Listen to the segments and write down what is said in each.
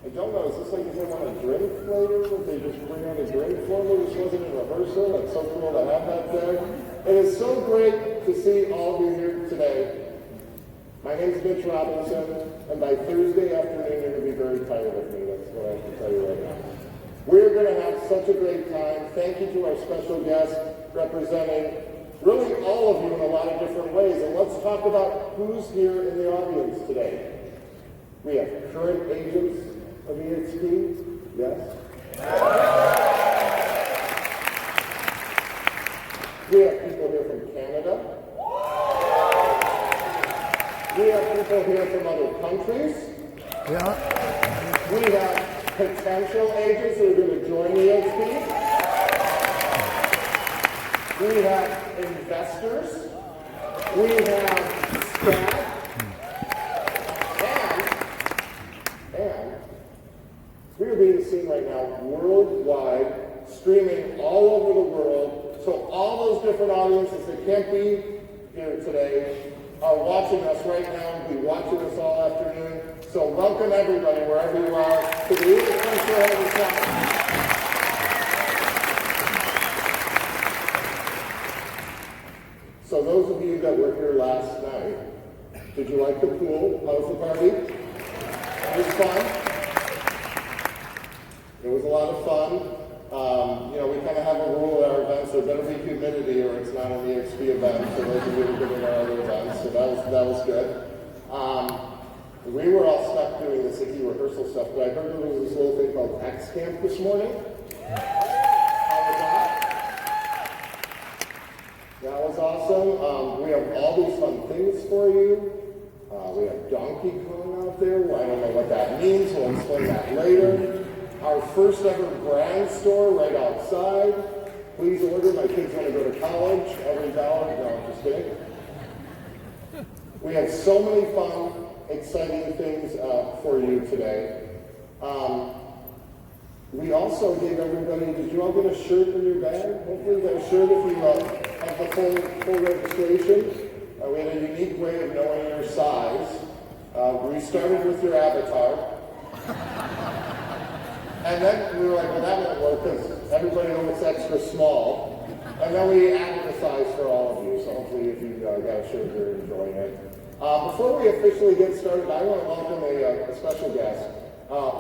I don't know, is this like, if they want a drink later? Would they just bring out a drink for me? This wasn't in rehearsal. It's so cool to have that there. It is so great to see all of you here today. My name is Mitch Robinson, and by Thursday afternoon, you're going to be very tired of me. That's what I can tell you right now. We're going to have such a great time. Thank you to our special guest representing really all of you in a lot of different ways. And let's talk about who's here in the audience today. We have current agents of eXp, yes? We have people here from Canada. We have people here from other countries. Yeah. We have potential agents who are going to join eXp. We have investors. We have staff. And we are being seen right now worldwide, streaming all over the world. So all those different audiences that can't be here today are watching us right now and will be watching us all afternoon. So welcome everybody, wherever you are, to the eXp Shareholder Chapter. So those of you that were here last night, did you like the pool? How was the party? It was fun. It was a lot of fun. We kind of have a rule at our events, there better be humidity or it's not an eXp event, for those of you who did our other events, so that was good. We were all stuck doing the Sticky rehearsal stuff, but I heard there was this little thing called X Camp this morning. How was that? That was awesome. We have all these fun things for you. We have Donkey Kong out there. Well, I don't know what that means. We'll explain that later. Our first ever brand store right outside. Please order. My kids want to go to college. Every dollar. No, I'm just kidding. We have so many fun, exciting things for you today. We also gave everybody, did you all get a shirt in your bag? Hopefully you got a shirt if you have the full registration. We had a unique way of knowing your size. We started with your avatar. And then we were like, well, that won't work because everybody looks extra small. And then we added a size for all of you. So hopefully if you got a shirt, you're enjoying it. Before we officially get started, I want to welcome a special guest.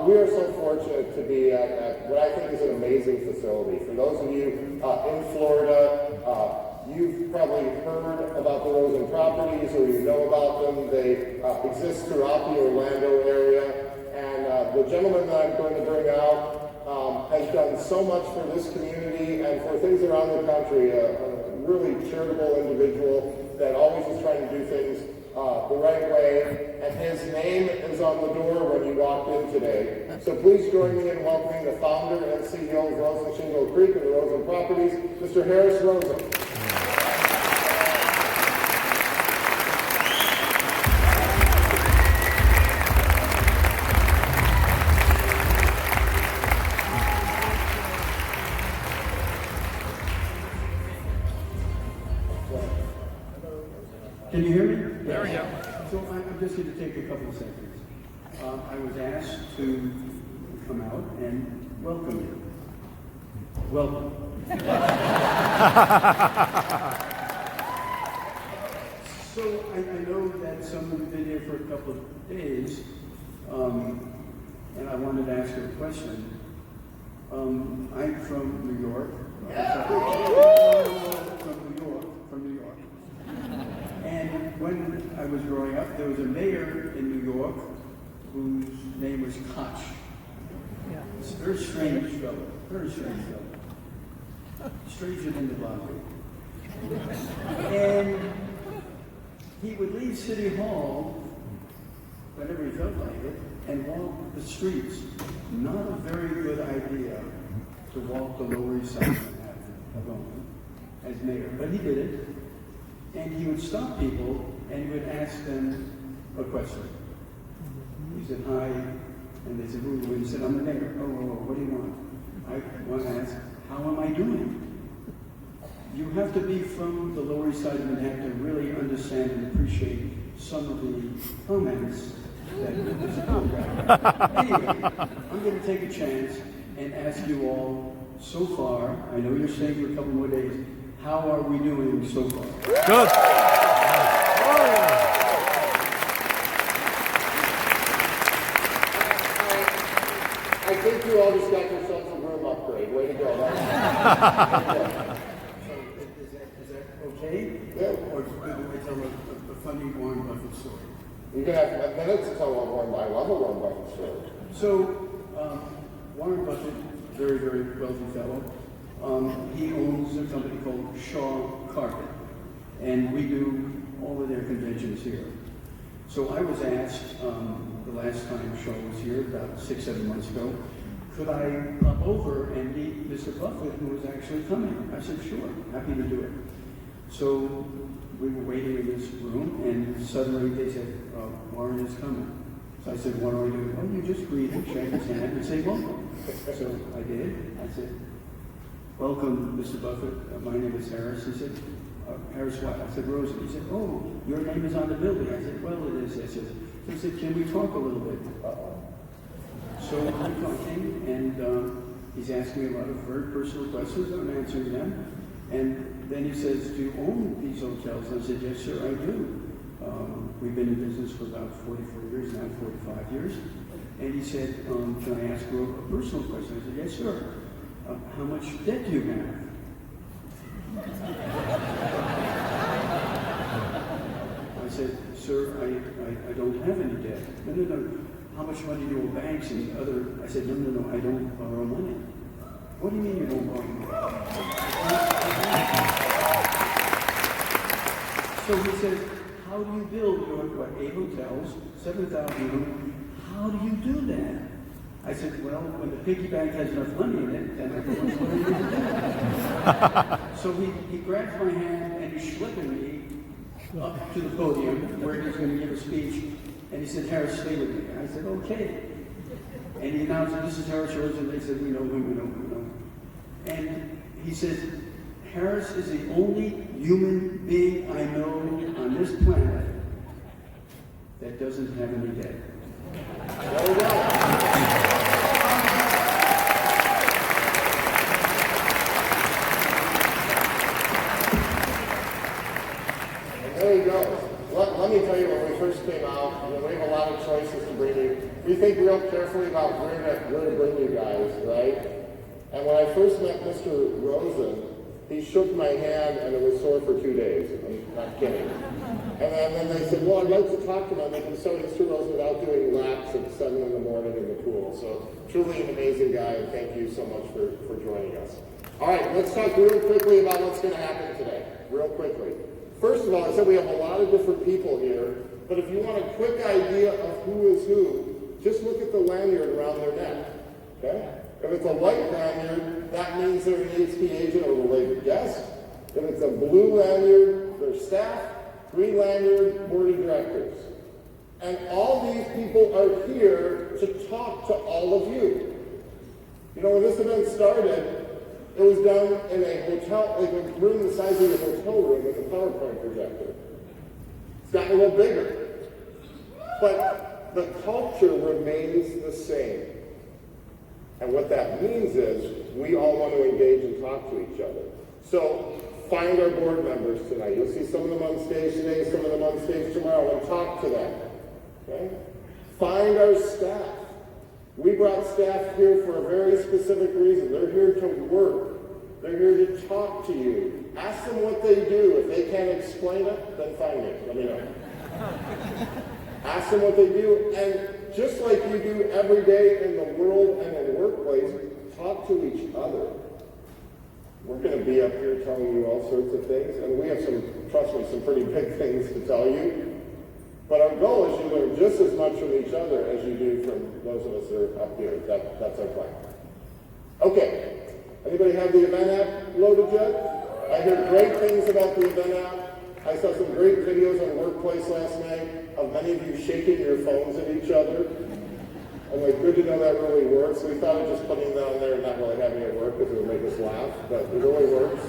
We are so fortunate to be at what I think is an amazing facility. For those of you in Florida, you've probably heard about the Rosen properties or you know about them. They exist throughout the Orlando area. And the gentleman that I'm going to bring out has done so much for this community and for things around the country. A really charitable individual that always is trying to do things the right way. And his name is on the door when you walked in today. So please join me in welcoming the founder and CEO of Rosen Shingle Creek and the Rosen Properties, Mr. Harris Rosen. Can you hear me? There we go. So I'm just going to take a couple of seconds. I was asked to come out and welcome you. Welcome. So I know that some of you have been here for a couple of days, and I wanted to ask you a question. I'm from New York. From New York. And when I was growing up, there was a mayor in New York whose name was Koch. Yeah. It's a very strange fellow. Very strange fellow. Stranger than the Broadway. And he would leave City Hall whenever he felt like it and walk the streets. Not a very good idea to walk the Lower East Side alone as mayor, but he did it. And he would stop people and he would ask them a question. He said, hi, and they said, who are you? He said, I'm the mayor. Oh, what do you want? I want to ask, how am I doing? You have to be from the Lower East Side of Manhattan to really understand and appreciate some of the comments That is a cool guy. Anyway, I'm going to take a chance and ask you all, so far, I know you're staying for a couple more days, how are we doing so far? Good. I think you all just got yourselves a room upgrade. Way to go. So is that okay? Yeah. Or do I tell a funny Warren Buffett story? You can have minutes to tell one I love a Warren Buffett story. So, Warren Buffett, very, very wealthy fellow, he owns a company called Shaw Carpet, and we do all of their conventions here. So I was asked the last time Shaw was here, about 6-7 months ago, could I pop over and meet Mr. Buffett, who was actually coming? I said, sure, happy to do it. So we were waiting in this room, and suddenly they said, Warren is coming. So I said, what do I do? Well, you just greet him, shake his hand, and say welcome. So I did. I said, welcome, Mr. Buffett. My name is Harris. He said, Harris what? I said, Rosen. He said, oh, your name is on the building. I said, well, it is. I said, he said, can we talk a little bit? So we're talking, and he's asking me a lot of very personal questions. I'm answering them. And then he says, do you own these hotels? And I said, yes, sir, I do. We've been in business for about 44 years now, 45 years. And he said, can I ask you a personal question? I said, yes, sir. How much debt do you have? I said, sir, I don't have any debt. No. How much money do you owe banks and other? I said, no, I don't borrow money. What do you mean you don't borrow money? So he said, how do you build your 8 hotels, 7,000 rooms? How do you do that? I said, well, when the piggy bank has enough money in it, then everyone's going to do it. So he grabs my hand and he's slipping me up to the podium where he's going to give a speech. And he said, Harris, stay with me. I said, okay. And he announced, this is Harris Rosen. They said, we know him. And he said, Harris is the only human being I know on this planet that doesn't have any debt. There we go. There you go. Let me tell you, when we first came out, we have a lot of choices to bring you. We think real carefully about where to bring you guys, right? And when I first met Mr. Rosen, he shook my hand and it was sore for 2 days. I'm not kidding. And then they said, well, I'd like to talk to him. They can start Mr. Rosen without doing laps at 7 in the morning in the pool. So truly an amazing guy, and thank you so much for joining us. All right, let's talk real quickly about what's going to happen today. Real quickly. First of all, I said we have a lot of different people here, but if you want a quick idea of who is who, just look at the lanyard around their neck. Okay? If it's a white lanyard, that means they're an eXp agent or related guest. If it's a blue lanyard, they're staff. Green lanyard, board of directors. And all these people are here to talk to all of you. You know, when this event started, it was done in a hotel, like a room the size of your hotel room with a PowerPoint projector. It's gotten a little bigger. But the culture remains the same. And what that means is we all want to engage and talk to each other. So find our board members tonight. You'll see some of them on stage today, some of them on stage tomorrow, and talk to them. Okay? Find our staff. We brought staff here for a very specific reason. They're here to work. They're here to talk to you. Ask them what they do. If they can't explain it, then find me. Let me know. Ask them what they do, and just like you do every day in the world and in the workplace, talk to each other. We're going to be up here telling you all sorts of things, and we have trust me, some pretty big things to tell you. But our goal is you learn just as much from each other as you do from those of us that are up here. That's our plan. Okay. Anybody have the event app loaded yet? I heard great things about the event app. I saw some great videos on Workplace last night of many of you shaking your phones at each other. And like, good to know that really works. We thought of just putting that on there and not really having it work because it would make us laugh, but it really works.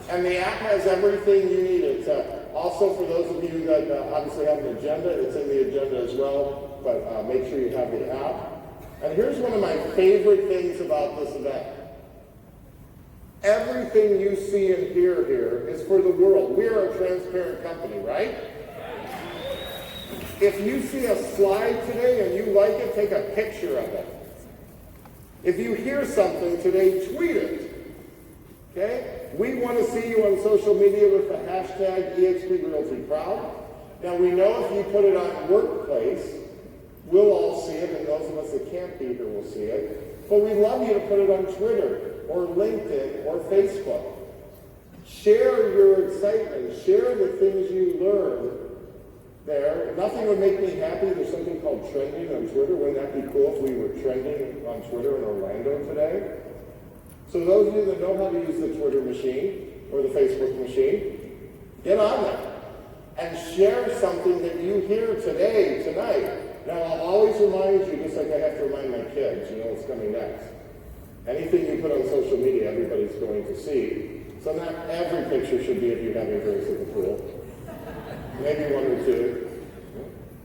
And the app has everything you need. It's Also, for those of you that obviously have an agenda, it's in the agenda as well, but make sure you have the app. And here's one of my favorite things about this event. Everything you see and hear here is for the world. We are a transparent company, right? If you see a slide today and you like it, take a picture of it. If you hear something today, tweet it. Okay? We want to see you on social media with the hashtag eXpRealtyProud. Now we know if you put it on Workplace, we'll all see it, and those of us that can't be here will see it. But we'd love you to put it on Twitter, or LinkedIn, or Facebook. Share your excitement. Share the things you learn there. Nothing would make me happy. There's something called trending on Twitter. Wouldn't that be cool if we were trending on Twitter in Orlando today? So those of you that know how to use the Twitter machine, or the Facebook machine, get on there and share something that you hear today, tonight. Now, I'll always remind you, just like I have to remind my kids, you know what's coming next. Anything you put on social media, everybody's going to see. So not every picture should be of you having drinks at the pool. Maybe one or two.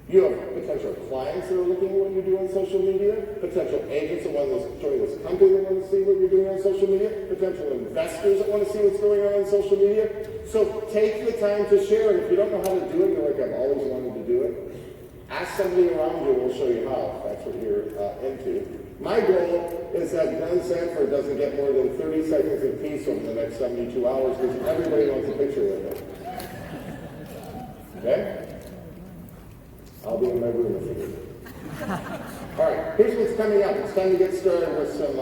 You have potential clients that are looking at what you do on social media, potential agents that want to join this company that want to see what you're doing on social media, potential investors that want to see what's going on social media. So take the time to share, and if you don't know how to do it, you're like, I've always wanted to do it. Ask somebody around you, and we'll show you how, if that's what you're into. My goal is that Glenn Sanford doesn't get more than 30 seconds of peace over the next 72 hours because everybody wants a picture with him. Okay? I'll be in my room if you do. All right, here's what's coming up. It's time to get started with some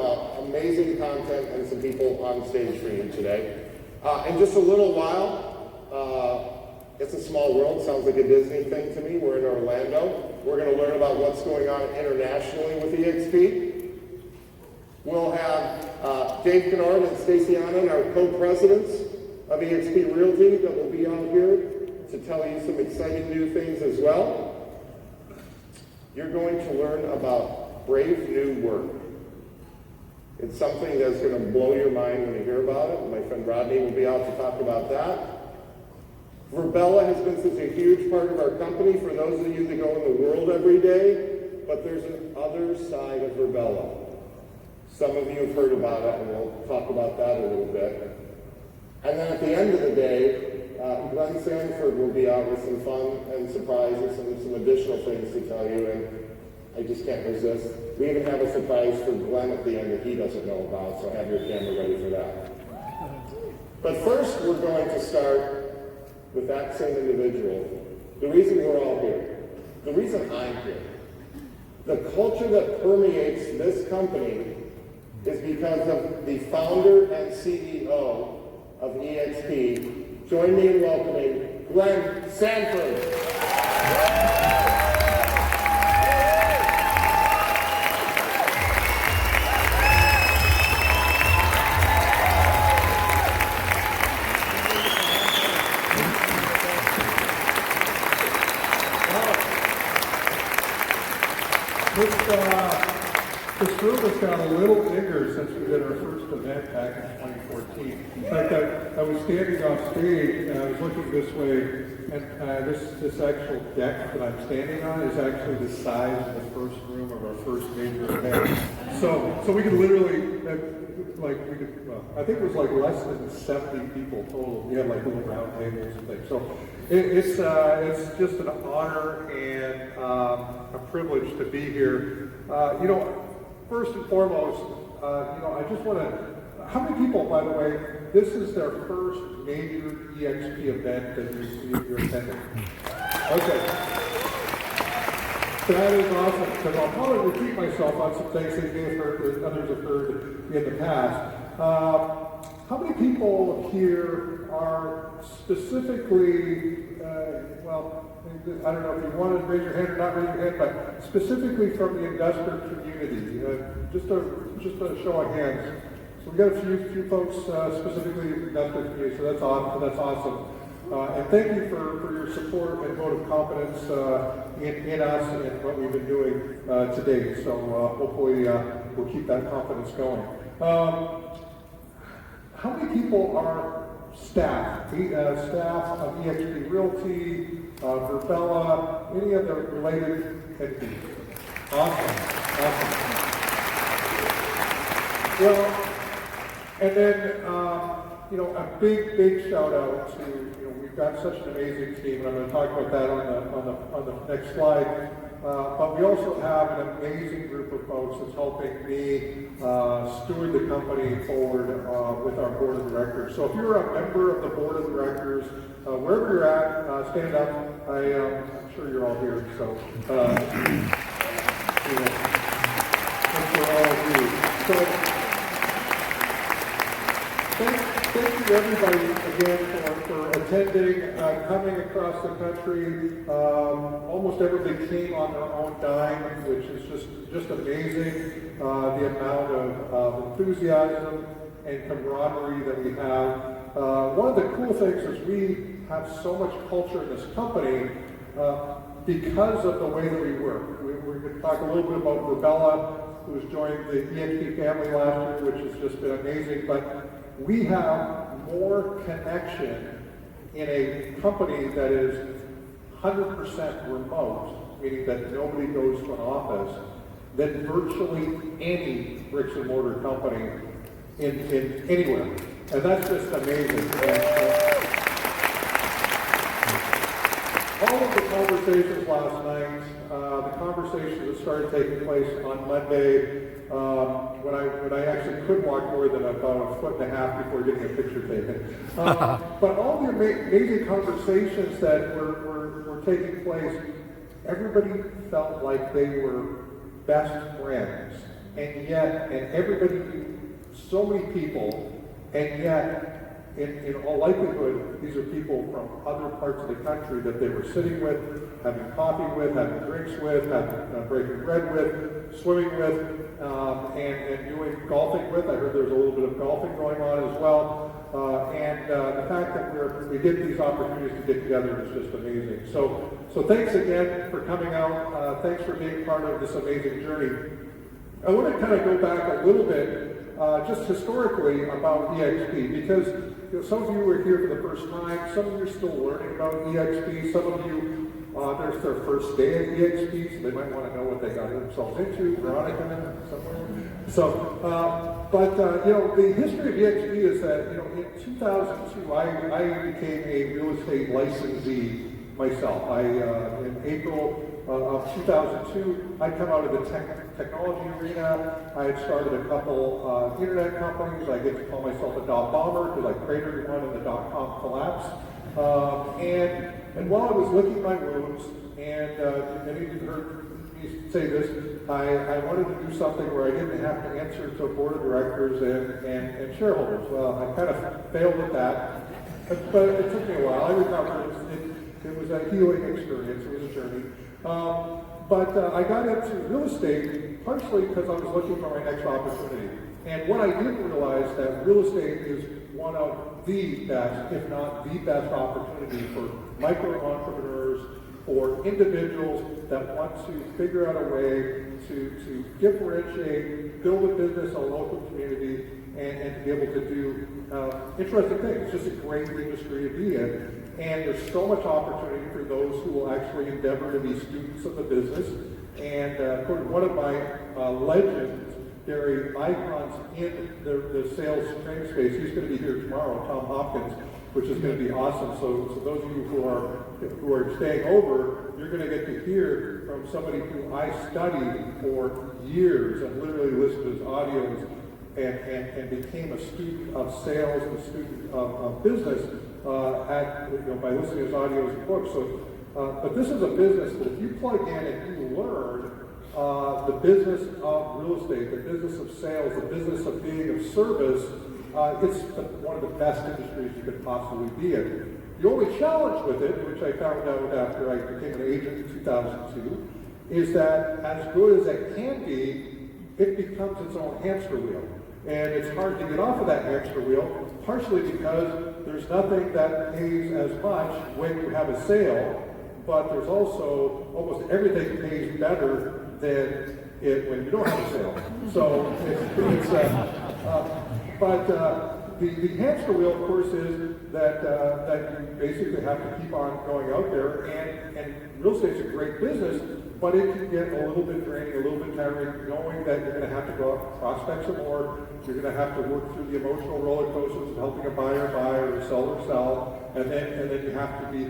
amazing content and some people on stage for you today. In just a little while, it's a small world. Sounds like a Disney thing to me. We're in Orlando. We're going to learn about what's going on internationally with eXp. We'll have Dave Kennard and Stacy Annan, our co-presidents of eXp Realty, that will be out here to tell you some exciting new things as well. You're going to learn about brave new work. It's something that's going to blow your mind when you hear about it. My friend Rodney will be out to talk about that. Verbella has been such a huge part of our company for those of you that go in the world every day, but there's an other side of Verbella. Some of you have heard about it, and we'll talk about that a little bit. And then at the end of the day, Glenn Sanford will be out with some fun and surprises and some additional things to tell you, and I just can't resist. We even have a surprise for Glenn at the end that he doesn't know about, so have your camera ready for that. But first, we're going to start with that same individual. The reason we're all here, the reason I'm here, the culture that permeates this company is because of the founder and CEO of eXp. Join me in welcoming Glenn Sanford. This room has got a little bigger since we did our first event back in 2014. In fact, I was standing off stage and I was looking this way, and this actual deck that I'm standing on is actually the size of the first room of our first major event. So we could literally, I think it was like less than 70 people total. We had like little round tables and things. So it's just an honor and a privilege to be here. First and foremost, I just want to, how many people, by the way, this is their first major eXp event that you're attending? Okay. That is awesome, because I'll probably repeat myself on some things that you have heard, that others have heard in the past. How many people here are specifically, I don't know if you want to raise your hand or not raise your hand, but specifically from the investor community, just a show of hands. So we've got a few folks specifically investor community, so that's awesome. And thank you for your support and vote of confidence in us and what we've been doing today. So hopefully we'll keep that confidence going. How many people are staff of eXp Realty, Verbella, any of the related entities. Awesome. Well, and then, a big shout out to, we've got such an amazing team, and I'm going to talk about that on the next slide. But we also have an amazing group of folks that's helping me steward the company forward with our board of directors. So if you're a member of the board of directors, wherever you're at, stand up. I'm sure you're all here. So thanks for all of you. So thank you everybody again for attending, coming across the country. Almost everybody came on their own dime, which is just amazing. The amount of enthusiasm and camaraderie that we have. One of the cool things is we have so much culture in this company because of the way that we work. We're going to talk a little bit about Verbella, who's joined the eXp family last year, which has just been amazing. But we have more connection in a company that is 100% remote, meaning that nobody goes to an office, than virtually any bricks and mortar company in anywhere. And that's just amazing. All of the conversations last night, the conversations that started taking place on Monday, when I actually could walk more than about a foot and a half before getting a picture taken. But all the amazing conversations that were taking place, everybody felt like they were best friends, and everybody knew so many people, and yet, in all likelihood, these are people from other parts of the country that they were sitting with, having coffee with, having drinks with, breaking bread with, swimming with, and doing golfing with. I heard there's a little bit of golfing going on as well. And the fact that we get these opportunities to get together is just amazing. So thanks again for coming out. Thanks for being part of this amazing journey. I want to kind of go back a little bit, just historically about eXp, because some of you were here for the first time, some of you are still learning about eXp, some of you, there's their first day at eXp, so they might want to know what they got themselves into, Veronica, somewhere. So, the history of eXp is that, in 2002, I became a real estate licensee myself. In April of 2002, I'd come out of the technology arena. I had started a couple internet companies. I get to call myself a dot bomber because I created one in the dot-com collapse. And while I was licking my wounds, and many of you heard me say this, I wanted to do something where I didn't have to answer to a board of directors and shareholders. Well, I kind of failed at that, but it took me a while. I recovered. It was a healing experience. It was a journey. But I got into real estate partially because I was looking for my next opportunity. And what I didn't realize that real estate is one of the best, if not the best opportunity for micro-entrepreneurs, for individuals that want to figure out a way to differentiate, build a business in a local community, and to be able to do interesting things. It's just a great industry to be in. And there's so much opportunity for those who will actually endeavor to be students of the business. And one of my legendary icons in the sales training space, he's going to be here tomorrow, Tom Hopkins, which is going to be awesome. So those of you who are staying over, you're going to get to hear from somebody who I studied for years and literally listened to his audios and became a student of sales and a student of business by listening to his audios and books. So, but this is a business that if you plug in and you learn the business of real estate, the business of sales, the business of being of service, it's one of the best industries you could possibly be in. The only challenge with it, which I found out after I became an agent in 2002, is that as good as it can be, it becomes its own hamster wheel. And it's hard to get off of that hamster wheel, partially because there's nothing that pays as much when you have a sale, but there's also almost everything pays better than it when you don't have a sale. So The hamster wheel, of course, is that you basically have to keep on going out there, and real estate's a great business, but it can get a little bit draining, a little bit tiring, knowing that you're going to have to go out and prospect some more, you're going to have to work through the emotional roller coasters of helping a buyer buy or a seller sell, and then you have to be,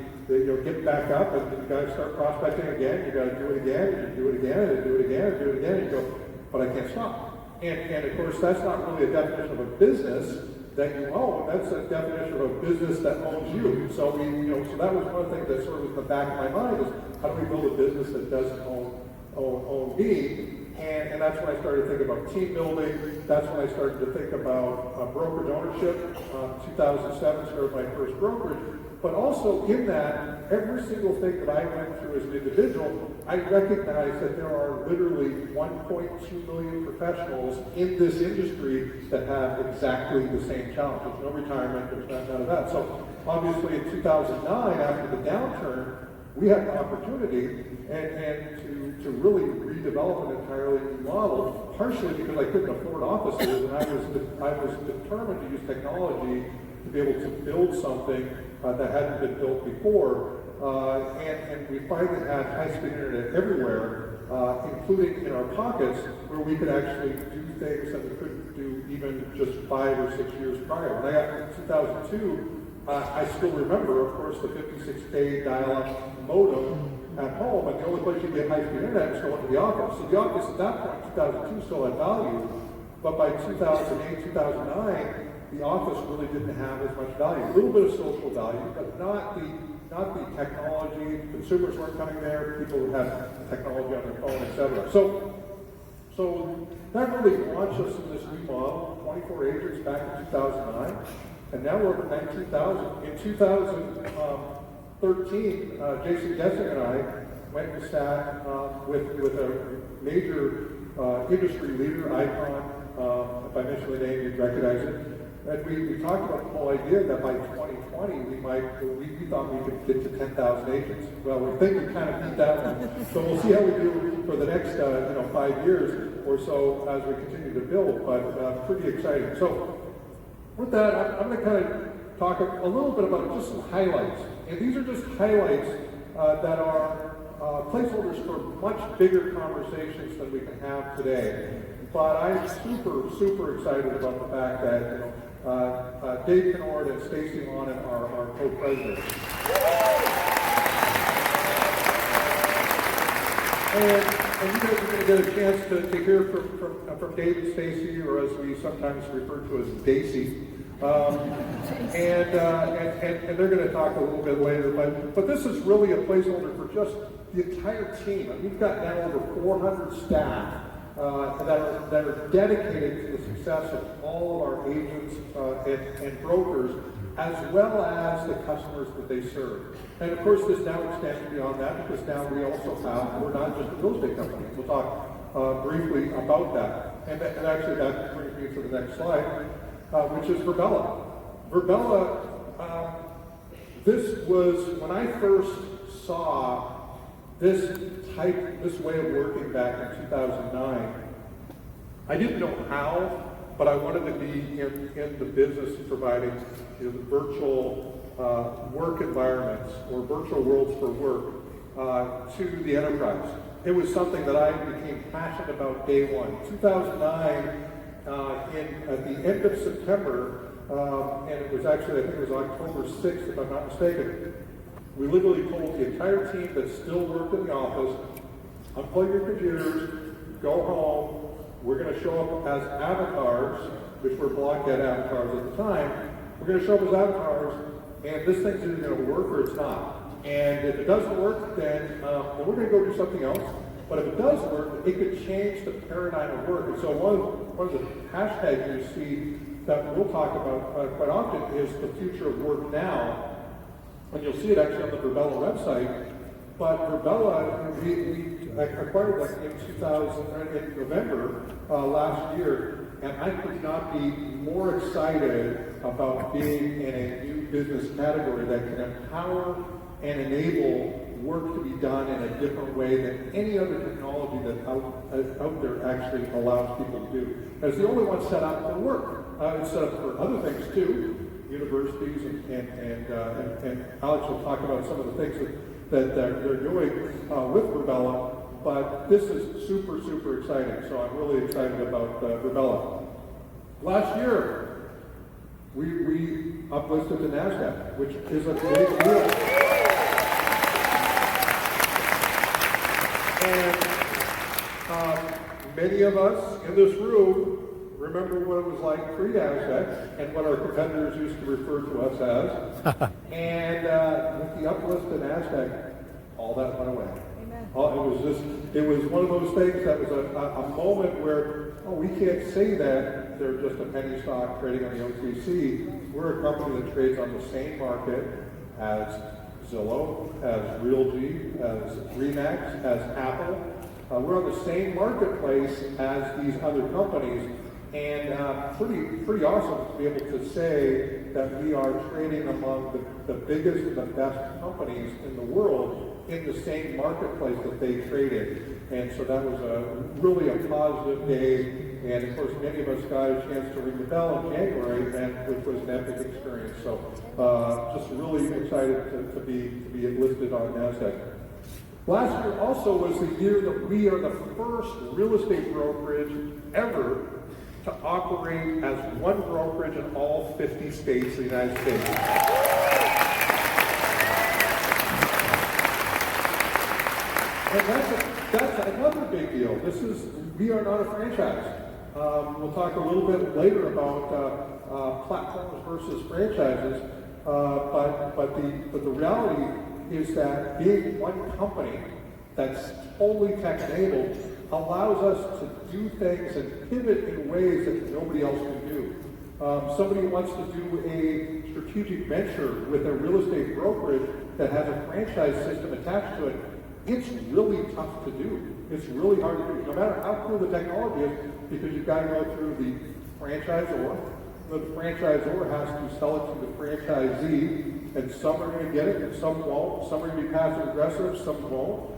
get back up, and you got to start prospecting again, you got to do it again, and you do it again, and do it again, and do it again, and you go, but I can't stop. And of course, that's not really a definition of a business that you own. That's a definition of a business that owns you. So so that was one thing that sort of was in the back of my mind is how do we build a business that doesn't own me? And that's when I started to think about team building. That's when I started to think about brokerage ownership. 2007 started my first brokerage. But also in that, every single thing that I went through as an individual, I recognized that there are literally 1.2 million professionals in this industry that have exactly the same challenge. There's no retirement, there's none of that. So obviously in 2009, after the downturn, we had an opportunity and to really redevelop an entirely new model, partially because I couldn't afford offices, and I was determined to use technology to be able to build something that hadn't been built before. And we finally had high-speed internet everywhere, including in our pockets, where we could actually do things that we couldn't do even just 5 or 6 years prior. When I got to 2002, I still remember, of course, the 56K dial-up modem at home, and the only place you get high-speed internet was going to the office. So the office at that point, 2002, still had value, but by 2008, 2009, the office really didn't have as much value. A little bit of social value, but not the technology. Consumers weren't coming there. People who had technology on their phone, etc. So that really launched us in this new model. 24 agents back in 2009, and now we're over 19,000. In 2013, Jason Dessing and I went and sat with a major industry leader, Icon. If I mention the name, you'd recognize it. And we talked about the whole idea that by 2020 we thought we could get to 10,000 agents. Well, we think we kind of beat that one. So we'll see how we do for the next 5 years or so as we continue to build. But pretty exciting. So with that, I'm going to kind of talk a little bit about just some highlights. And these are just highlights that are placeholders for much bigger conversations than we can have today. But I'm super excited about the fact that Dave Kennord and Stacy Lonan are our co-presidents. And you guys are going to get a chance to hear from Dave and Stacy, or as we sometimes refer to as Daisy. And they're going to talk a little bit later. But this is really a placeholder for just the entire team. And we've got now over 400 staff that are dedicated to the success of all of our agents and brokers, as well as the customers that they serve. And of course, this now extends beyond that, because now we also we're not just a real estate company. We'll talk briefly about that. And actually, that brings me to the next slide, which is Virbela. Virbela, this was, when I first saw this way of working back in 2009, I didn't know how, but I wanted to be in the business of providing the virtual work environments or virtual worlds for work to the enterprise. It was something that I became passionate about day one. 2009, at the end of September, and it was actually, I think it was October 6th, if I'm not mistaken, we literally told the entire team that still worked in the office, unplug your computers, go home, we're going to show up as avatars, which were blockhead avatars at the time. We're going to show up as avatars, and this thing's either going to work or it's not. And if it doesn't work, then we're going to go do something else. But if it does work, it could change the paradigm of work. And so one of the hashtags you see that we'll talk about quite often is the future of work now. And you'll see it actually on the Virbela website. But Virbela, we acquired that in November last year, and I could not be more excited about being in a new business category that can empower and enable work to be done in a different way than any other technology technology that out there actually allows people to do. And it's the only one set up for work. It's set up for other things too, universities and Alex will talk about some of the things that they're doing with Virbela. But this is super, super exciting. So I'm really excited about Virbela. Last year, we uplisted to NASDAQ, which is a big deal. And many of us in this room remember what it was like pre-NASDAQ and what our competitors used to refer to us as. And with the uplist to NASDAQ, all that went away. It was one of those things that was a moment where, oh, we can't say that they're just a penny stock trading on the OTC. We're a company that trades on the same market as Zillow, as Realty, as Remax, as Apple. We're on the same marketplace as these other companies, and pretty awesome to be able to say that we are trading among the biggest and the best companies in the world in the same marketplace that they traded. And so that was really a positive day. And of course, many of us got a chance to ring the bell in January, which was an epic experience. So just really excited to be listed on NASDAQ. Last year also was the year that we are the first real estate brokerage ever to operate as one brokerage in all 50 states of the United States. And that's another big deal. We are not a franchise. We'll talk a little bit later about platforms versus franchises, but the reality is that being one company that's totally tech-enabled allows us to do things and pivot in ways that nobody else can do. Somebody wants to do a strategic venture with a real estate brokerage that has a franchise system attached to it. It's really tough to do. It's really hard to do, no matter how cool the technology is, because you've got to go through the franchisor. The franchisor has to sell it to the franchisee, and some are going to get it, and some won't. Some are going to be passive aggressive, some won't.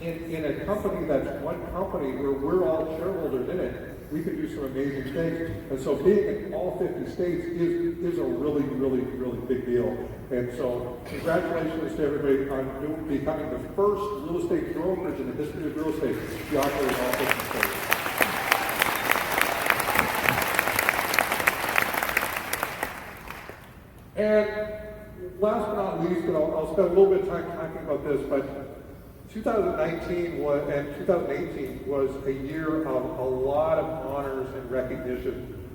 In a company that's one company where we're all shareholders in it, we can do some amazing things. And so being in all 50 states is a really, really, really big deal. And so congratulations to everybody on becoming the first real estate brokerage in the history of real estate to operate in all 50 states. And last but not least, and I'll spend a little bit of time talking about this, but 2019 and 2018 was a year of a lot of honors and recognition.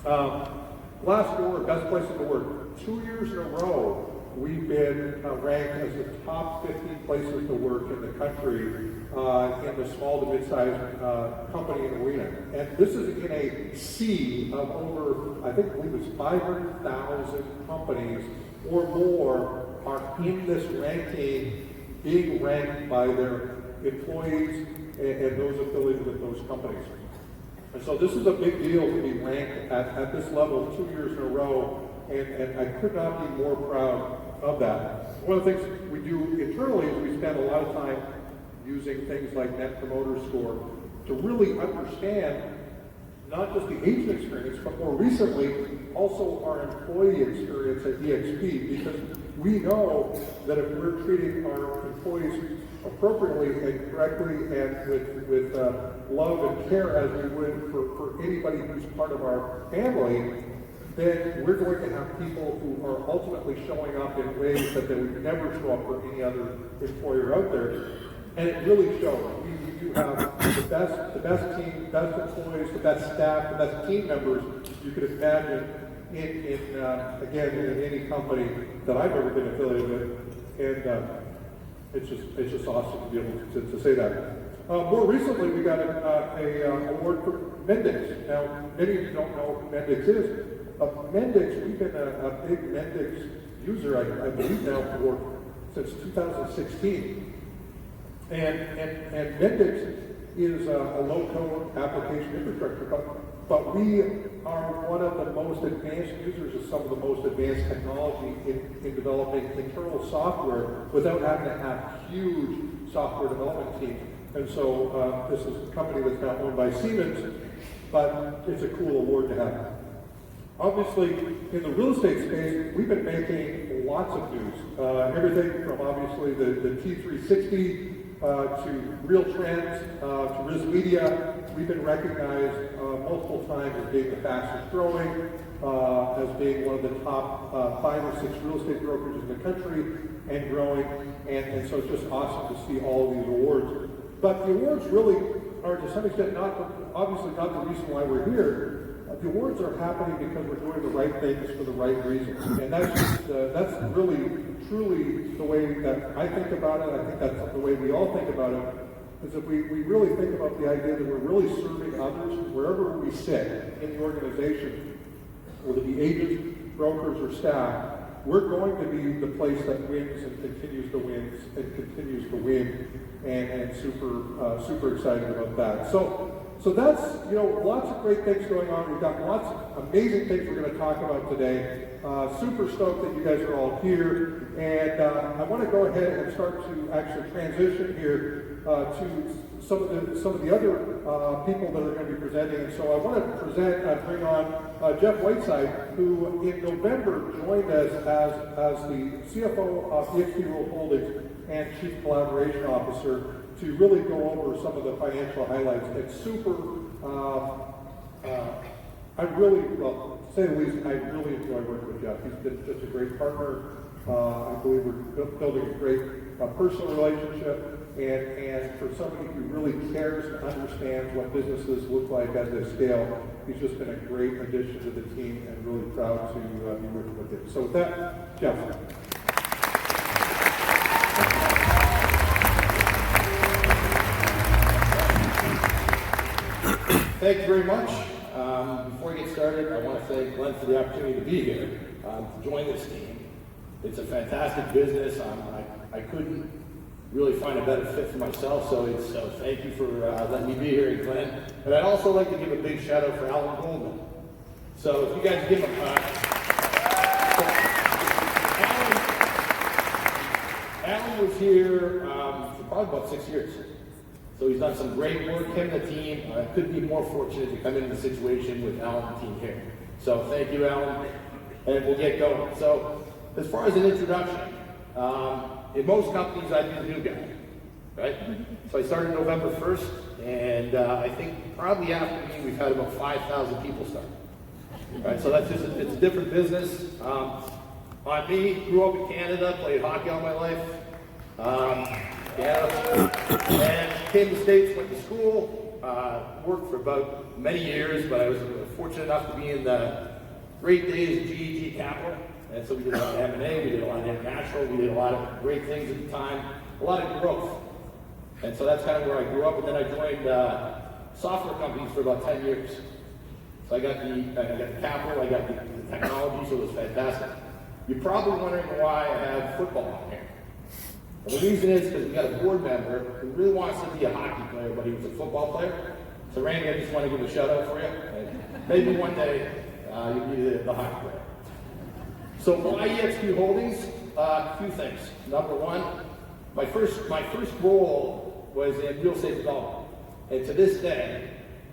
Glassdoor, best place to work. 2 years in a row, we've been ranked as the top 50 places to work in the country in the small to mid-sized company arena. And this is in a sea of over, I believe it's 500,000 companies or more are in this ranking, being ranked by their employees and those affiliated with those companies. And so this is a big deal to be ranked at this level 2 years in a row, and I could not be more proud of that. One of the things we do internally is we spend a lot of time using things like Net Promoter Score to really understand not just the agent experience, but more recently, also our employee experience at eXp, because we know that if we're treating our employees appropriately and correctly and with love and care as we would for anybody who's part of our family, then we're going to have people who are ultimately showing up in ways that they would never show up for any other employer out there. And it really shows. We do have the best team, best employees, the best staff, the best team members you could imagine in any company that I've ever been affiliated with. And it's just awesome to be able to say that. More recently, we got an award for Mendix. Now, many of you don't know who Mendix is. Mendix, we've been a big Mendix user, I believe now, since 2016. And Mendix is a low-code application infrastructure, but we are one of the most advanced users of some of the most advanced technology in developing internal software without having to have huge software development teams. And so this is a company that's now owned by Siemens, but it's a cool award to have. Obviously, in the real estate space, we've been making lots of news. Everything from obviously the T360 to Real Trends to Riz Media. We've been recognized multiple times as being the fastest growing, as being one of the top 5 or 6 real estate brokerages in the country and growing. And so it's just awesome to see all of these awards. But the awards really are to some extent obviously not the reason why we're here. The awards are happening because we're doing the right things for the right reasons. And that's really, truly the way that I think about it. I think that's the way we all think about it, is that we really think about the idea that we're really serving others wherever we sit in the organization, whether it be agents, brokers, or staff. We're going to be the place that wins and continues to win and continues to win, and super excited about that. So that's, lots of great things going on. We've got lots of amazing things we're going to talk about today. Super stoked that you guys are all here. And I want to go ahead and start to actually transition here to some of the other people that are going to be presenting. And so I want to bring on Jeff Whiteside, who in November joined us as the CFO of eXp Holdings and Chief Collaboration Officer, to really go over some of the financial highlights. It's super, to say the least, I really enjoy working with Jeff. He's been just a great partner. I believe we're building a great personal relationship. And for somebody who really cares and understands what businesses look like as they scale, he's just been a great addition to the team, and really proud to be working with him. So with that, Jeff. Thank you very much. Before I get started, I want to thank Glenn for the opportunity to be here, to join this team. It's a fantastic business. I couldn't really find a better fit for myself, so thank you for letting me be here, Glenn. And I'd also like to give a big shout out for Alan Goldman. So if you guys give him Alan was here for probably about 6 years. So he's done some great work, him and the team. I couldn't be more fortunate to come into the situation with Alan and the team here. So thank you, Alan, and we'll get going. So as far as an introduction, in most companies, I'd be the new guy, right? So I started November 1st, and I think probably after me, we've had about 5,000 people start. Right? So that's just, it's a different business. On me, grew up in Canada, played hockey all my life. And came to the States, went to school, worked for about many years, but I was fortunate enough to be in the great days of GEG Capital. And so we did a lot of M&A, we did a lot of international, we did a lot of great things at the time, a lot of growth. And so that's kind of where I grew up, and then I joined software companies for about 10 years. So I got the capital, I got the technology, so it was fantastic. You're probably wondering why I have football on here. And the reason is because we got a board member who really wants to be a hockey player, but he was a football player. So Randy, I just want to give a shout out for you. And maybe one day you'll be the hockey player. So why eXp Holdings? A few things. Number one, my first role was in real estate development. And to this day,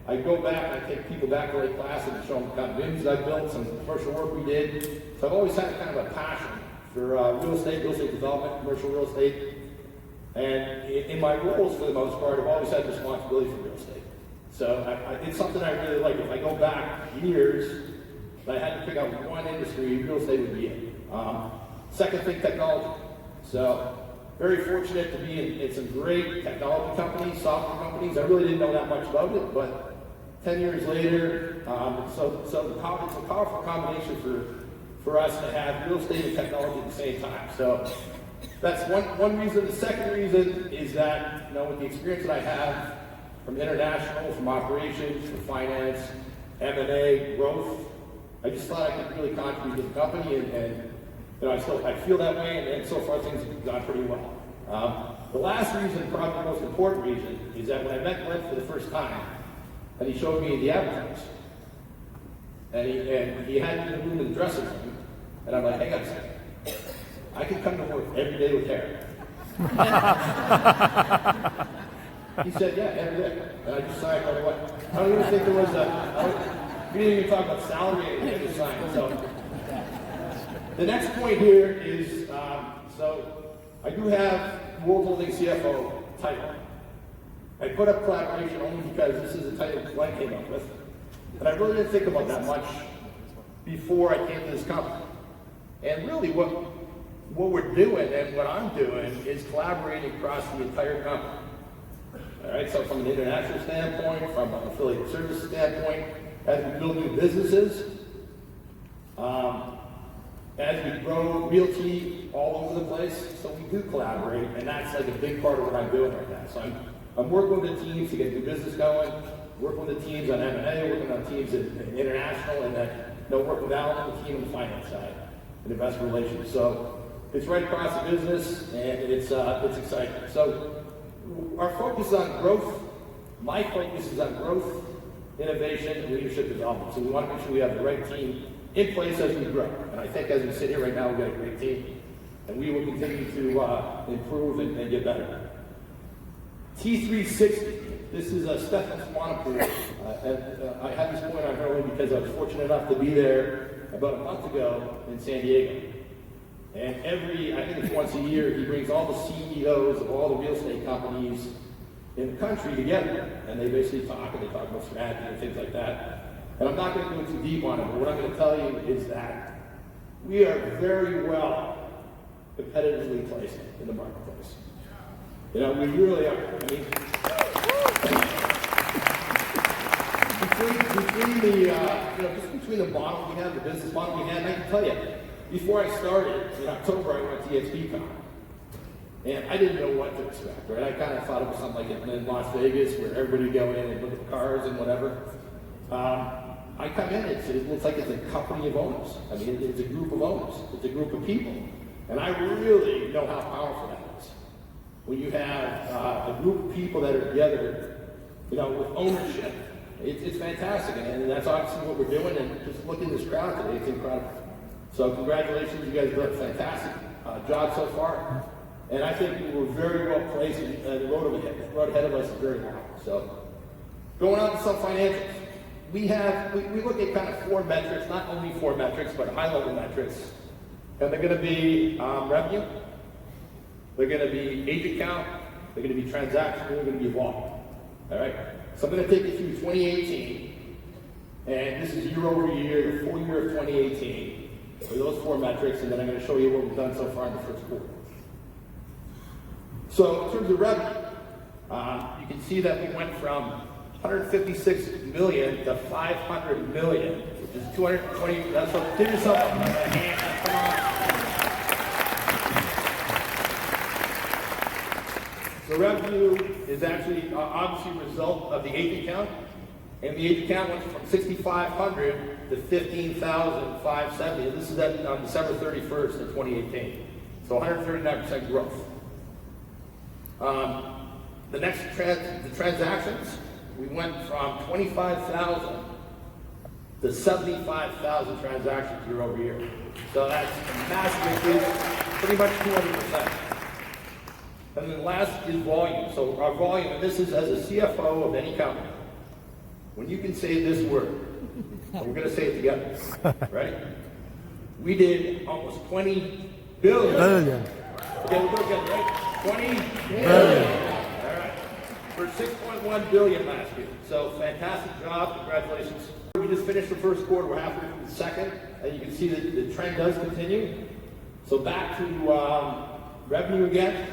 I go back and I take people back to the class and show them the kind of wins I built, some commercial work we did. So I've always had kind of a passion for real estate development, commercial real estate. And in my roles, for the most part, I've always had responsibility for real estate. So it's something I really like. If I go back years, if I had to pick out one industry, real estate would be it. Second thing, technology. So very fortunate to be in some great technology companies, software companies. I really didn't know that much about it, but 10 years later, so it's a powerful combination for us to have real estate and technology at the same time. So that's one reason. The second reason is that, with the experience that I have from international, from operations, from finance, M&A, growth, I just thought I could really contribute to the company, and I feel that way, and so far things have gone pretty well. The last reason, probably the most important reason, is that when I met Glenn for the first time, and he showed me the advertise, and he had me in the room in the dressing room, and I'm like, hang on a second, I could come to work every day with hair. He said, yeah, every day. And I just signed right away. I don't even think there was we didn't even talk about salary and I just signed. So the next point here is, so I do have World Holding CFO title. I put up collaboration only because this is a title Glenn came up with. And I really didn't think about that much before I came to this company. And really what we're doing and what I'm doing is collaborating across the entire company. All right, so from an international standpoint, from an affiliate service standpoint, as we build new businesses, as we grow realty all over the place, so we do collaborate, and that's like a big part of what I'm doing right now. So I'm working with the teams to get new business going, working with the teams on M&A, working on teams in international, and then working with Alan and the team on the finance side and investor relations. So it's right across the business, and it's exciting. So our focus is on growth. My focus is on growth, innovation, and leadership development. So we want to make sure we have the right team in place as we grow. And I think as we sit here right now, we've got a great team. And we will continue to improve and get better. T360, this is a Stephan Swanepoel. I had this point on earlier because I was fortunate enough to be there about a month ago in San Diego. And I think it's once a year, he brings all the CEOs of all the real estate companies in the country together. And they basically talk, and they talk about strategy and things like that. And I'm not going to go too deep on it, but what I'm going to tell you is that we are very well competitively placed in the marketplace. We really are. I mean, between the model we have, the business model we had, and I can tell you, before I started in October, I went to eXp and I didn't know what to expect, right? I kind of thought it was something like in Las Vegas where everybody would go in and look at the cars and whatever. I come in, it looks like it's a company of owners. I mean, it's a group of owners. It's a group of people. And I really know how powerful that is. When you have a group of people that are together, with ownership, it's fantastic. And that's obviously what we're doing. And just look at this crowd today, it's incredible. So congratulations, you guys have done a fantastic job so far. And I think we're very well placed, and the road ahead of us is very long. So going on to some financials. We look at kind of 4 metrics, not only 4 metrics, but high-level metrics. And they're going to be revenue, they're going to be agent count, they're going to be transactions, they're going to be volume. All right? So I'm going to take you through 2018, and this is year over year, the full year of 2018, for those 4 metrics, and then I'm going to show you what we've done so far in the first quarter. So in terms of revenue, you can see that we went from 156 million to 500 million, which is 220. That's what. Give yourself a hand. Come on. So revenue is actually obviously a result of the agent count, and the agent count went from 6,500 to 15,570. And this is on December 31st of 2018. So 139% growth. The next the transactions. We went from 25,000 to 75,000 transactions year over year. So that's a massive increase, pretty much 200%. And then last is volume. So our volume, and this is as a CFO of any company, when you can say this word, and we're going to say it together, right? We did almost 20 billion. Okay, we'll go again, right? 20 billion. For 6.1 billion last year. So fantastic job, congratulations. We just finished the first quarter, we're halfway through the second, and you can see that the trend does continue. So back to revenue again,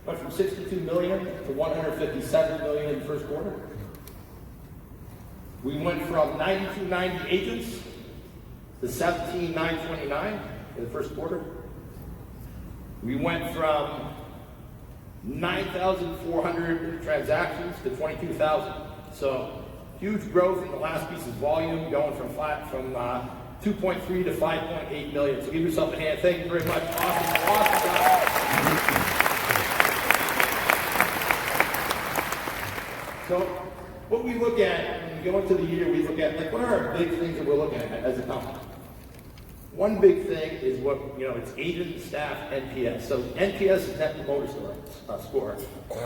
went from 62 million to 157 million in the first quarter. We went from 9,290 agents to 17,929 in the first quarter. We went from 9,400 transactions to 22,000. So huge growth in the last piece is volume, going from 2.3 to 5.8 million. So give yourself a hand. Thank you very much. Awesome job. So what we look at when we go into the year, we look at what are our big things that we're looking at as a company. One big thing is what, it's agent, staff, NPS. So NPS is Net Promoter Score.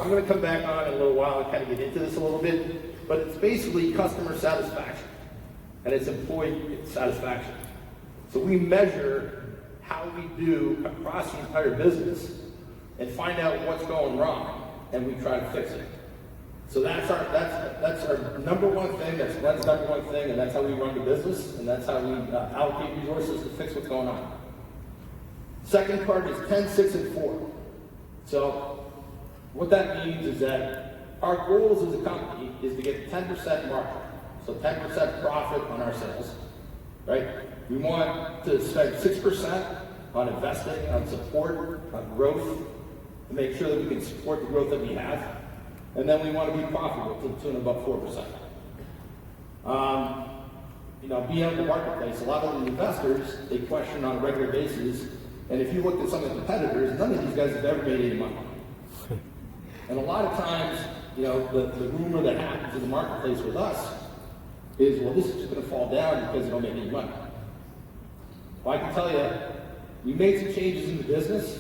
I'm going to come back on in a little while and kind of get into this a little bit, but it's basically customer satisfaction and it's employee satisfaction. So we measure how we do across the entire business and find out what's going wrong, and we try to fix it. So that's our number one thing, that's Glenn's number one thing, and that's how we run the business, and that's how we allocate resources to fix what's going on. Second part is 10, 6, and 4. So what that means is that our goals as a company is to get 10% margin, so 10% profit on our sales, right? We want to spend 6% on investing, on support, on growth, to make sure that we can support the growth that we have. And then we want to be profitable to the tune of about 4%. Being out in the marketplace, a lot of the investors, they question on a regular basis, and if you look at some of the competitors, none of these guys have ever made any money. And a lot of times, the rumor that happens in the marketplace with us is, well, this is just going to fall down because you don't make any money. Well, I can tell you, we made some changes in the business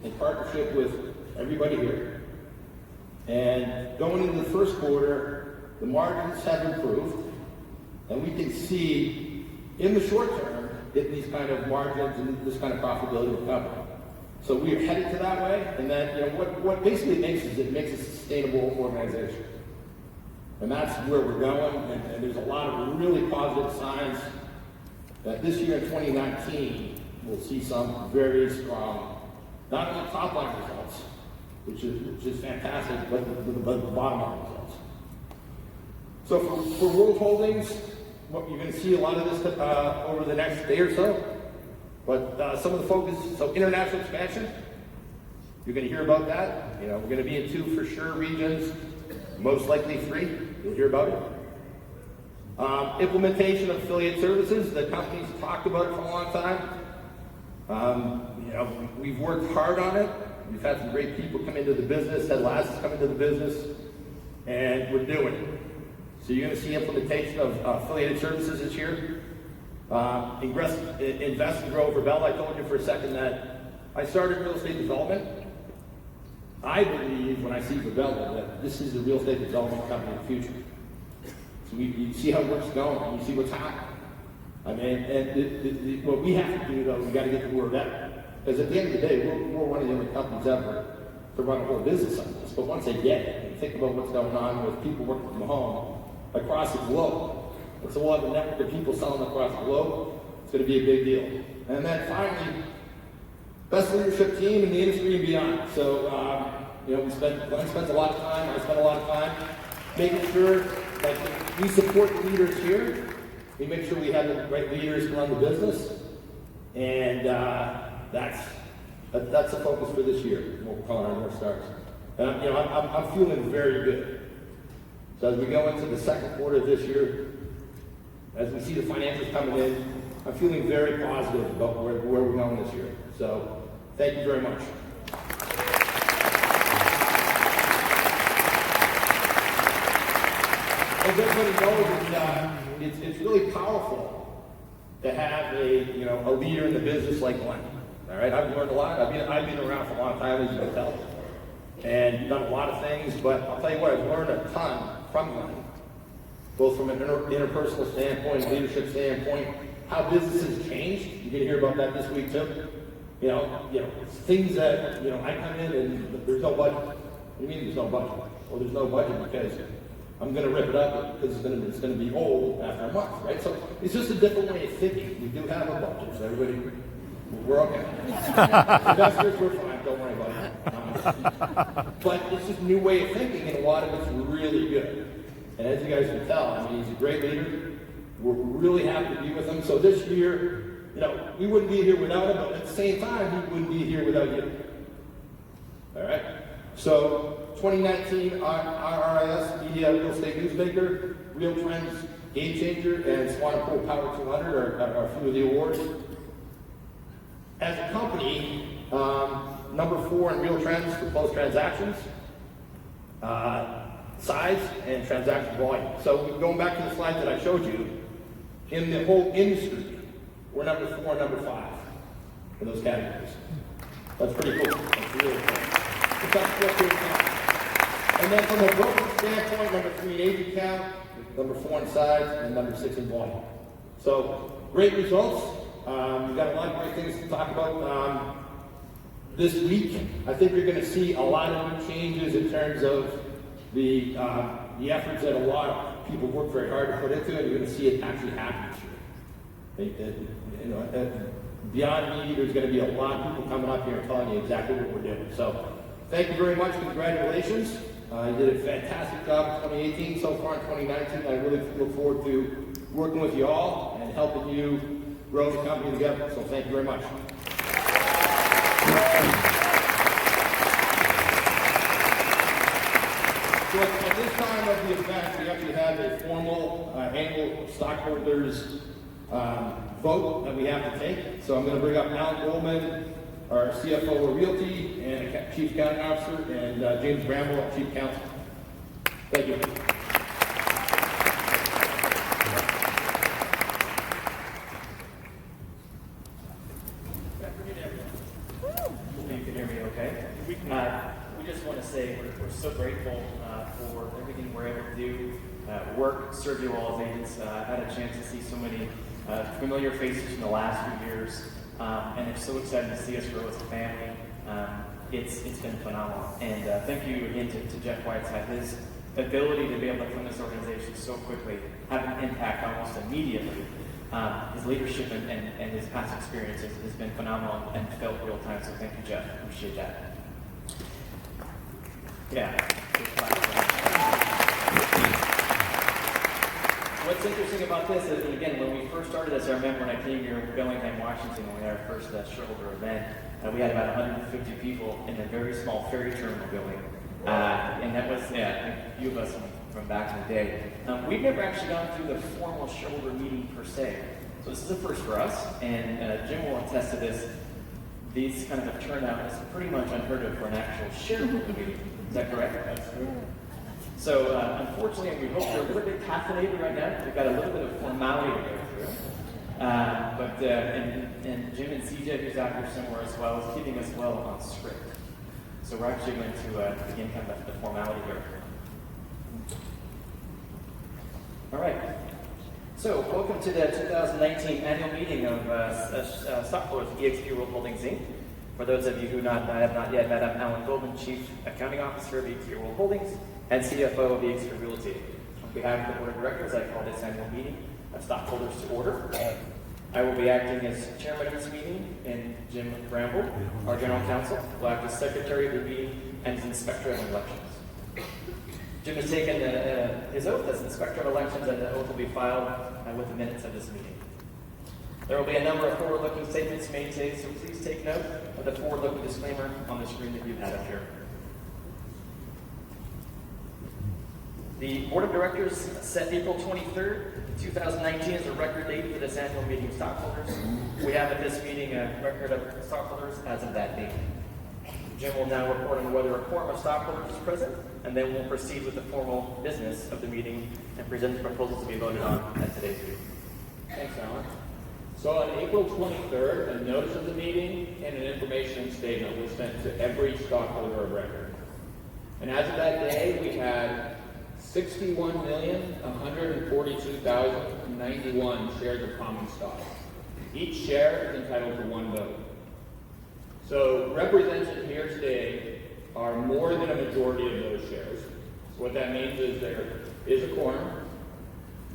in partnership with everybody here. And going into the first quarter, the margins have improved, and we can see in the short term getting these kind of margins and this kind of profitability with the company. So we are headed to that way, and then what basically makes it makes a sustainable organization. And that's where we're going, and there's a lot of really positive signs that this year in 2019, we'll see some very strong, not only top line results, which is fantastic, but the bottom line results. So for World Holdings, you're going to see a lot of this over the next day or so. But some of the focus, so international expansion, you're going to hear about that. We're going to be in 2 for sure regions, most likely 3. You'll hear about it. Implementation of affiliate services. The company's talked about it for a long time. We've worked hard on it. We've had some great people come into the business, Ted Lass has come into the business, and we're doing it. So you're going to see implementation of affiliated services this year. Invest and grow for Bell. I told you for a second that I started real estate development. I believe when I see Verbella that this is the real estate development company of the future. So you see how work's going, and you see what's happening. I mean, and what we have to do though, we got to get the word out. Because at the end of the day, we're one of the only companies ever to run a whole business on this. But once they get it, and think about what's going on with people working from home across the globe, and so we'll have a network of people selling across the globe, it's going to be a big deal. And then finally, best leadership team in the industry and beyond. So, Glenn spends a lot of time, I spend a lot of time making sure that we support the leaders here. We make sure we have the right leaders to run the business. And that's the focus for this year, what we're calling our North Stars. And I'm feeling very good. So as we go into the second quarter of this year, as we see the financials coming in, I'm feeling very positive about where we're going this year. So thank you very much. As everybody knows, it's really powerful to have a leader in the business like Glenn. All right, I've learned a lot. I've been around for a long time, as you can tell, and done a lot of things. But I'll tell you what, I've learned a ton from Glenn, both from an interpersonal standpoint, leadership standpoint, how businesses changed. You're going to hear about that this week too. Things that I come in and there's no budget. What do you mean there's no budget? Well, there's no budget because I'm going to rip it up because it's going to be old after a month, right? So it's just a different way of thinking. We do have a budget, so everybody. We're okay. Investors, we're fine. Don't worry about it. But it's just a new way of thinking, and a lot of it's really good. And as you guys can tell, he's a great leader. We're really happy to be with him. So this year, we wouldn't be here without him, but at the same time, he wouldn't be here without you. All right? So 2019 RIS Media Real Estate Newsmaker, Real Trends Game Changer, and Swanpool Power 200 are a few of the awards. As a company, number 4 in Real Trends for closed transactions, size, and transaction volume. So going back to the slide that I showed you, in the whole industry, we're number 4 and number 5 in those categories. That's pretty cool. That's really cool. It's up to 14 counts. And then from a brokerage standpoint, number 3 in agent count, number 4 in size, and number 6 in volume. So great results. We've got a lot of great things to talk about this week. I think you're going to see a lot of new changes in terms of the efforts that a lot of people work very hard to put into it. You're going to see it actually happen this year. Beyond me, there's going to be a lot of people coming up here and telling you exactly what we're doing. So thank you very much. Congratulations. You did a fantastic job in 2018 so far in 2019. I really look forward to working with you all and helping you grow the company together. So thank you very much. So at this time of the event, we actually have a formal annual stockholders vote that we have to take. So I'm going to bring up Alan Goldman, our CFO of Realty and Chief Accounting Officer, and James Bramble, our Chief Counsel. Thank you. You can hear me okay? We just want to say we're so grateful for everything we're able to do, serve you all as agents. I've had a chance to see so many familiar faces from the last few years, and it's so exciting to see us grow as a family. It's been phenomenal. And thank you again to Jeff Whiteside. His ability to be able to come this organization so quickly, have an impact almost immediately. His leadership and his past experience has been phenomenal and felt real time. So thank you, Jeff. Appreciate that. Yeah. What's interesting about this is, and again, when we first started this, I remember when I came here in Bellingham, Washington, when we had our first shareholder event, we had about 150 people in a very small ferry terminal building. And that was, a few of us from back in the day. We've never actually gone through the formal shareholder meeting per se. So this is a first for us, and Jim will attest to this. These kind of turned out as pretty much unheard of for an actual shareholder meeting. Is that correct? That's true. So unfortunately, we hope we're a little bit caffeinated right now. We've got a little bit of formality to go through. And Jim and CJ, who's out here somewhere as well, is keeping us well on script. So we're actually going to begin kind of the formality here. All right. So welcome to the 2019 annual meeting of stockholders of eXp World Holdings Inc. For those of you who have not yet met, I'm Alan Goldman, Chief Accounting Officer of eXp World Holdings and CFO of eXp Realty. On behalf of the Board of Directors, I call this annual meeting of stockholders to order. I will be acting as chairman of this meeting, and Jim Bramble, our general counsel, will act as secretary of the meeting and as inspector of elections. Jim has taken his oath as inspector of elections, and the oath will be filed with the minutes of this meeting. There will be a number of forward-looking statements made today, so please take note of the forward-looking disclaimer on the screen that you have up here. The Board of Directors set April 23rd, 2019 as a record date for this annual meeting of stockholders. We have at this meeting a record of stockholders as of that date. Jim will now report on whether a quorum of stockholders is present, and then we'll proceed with the formal business of the meeting and present the proposals to be voted on at today's meeting. Thanks, Alan. So on April 23rd, a notice of the meeting and an information statement was sent to every stockholder of record. And as of that day, we had 61,142,091 shares of common stock. Each share is entitled to 1 vote. So represented here today are more than a majority of those shares. So what that means is there is a quorum,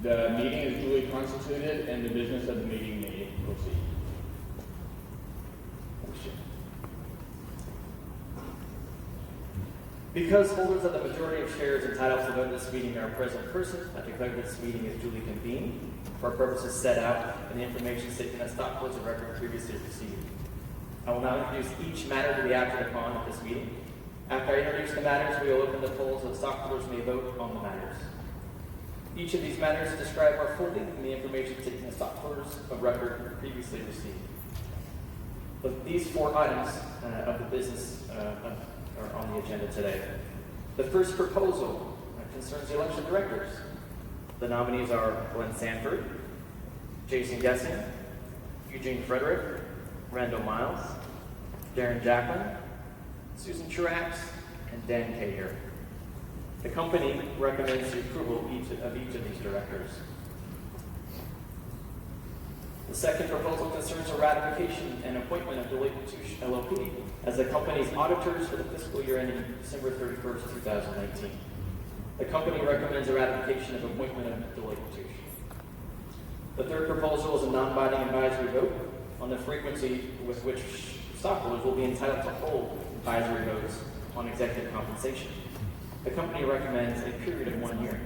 the meeting is duly constituted, and the business of the meeting may proceed. Because holders of the majority of shares entitled to vote at this meeting are present in person, I declare this meeting is duly convened for purposes set out in the information statement that stockholders of record previously received. I will now introduce each matter to be acted upon at this meeting. After I introduce the matters, we will open the polls so that stockholders may vote on the matters. Each of these matters is described more fully in the information statement that stockholders of record previously received. But these 4 items of the business are on the agenda today. The first proposal concerns the election of directors. The nominees are Glenn Sanford, Jason Gessing, Eugene Frederick, Randall Miles, Darren Jacklin, Susan Chirax, and Dan Cahill. The company recommends the approval of each of these directors. The second proposal concerns a ratification and appointment of Deloitte & Touche LLP as the company's auditors for the fiscal year ending December 31st, 2019. The company recommends a ratification of appointment of Deloitte & Touche. The third proposal is a non-binding advisory vote on the frequency with which stockholders will be entitled to hold advisory votes on executive compensation. The company recommends a period of 1 year.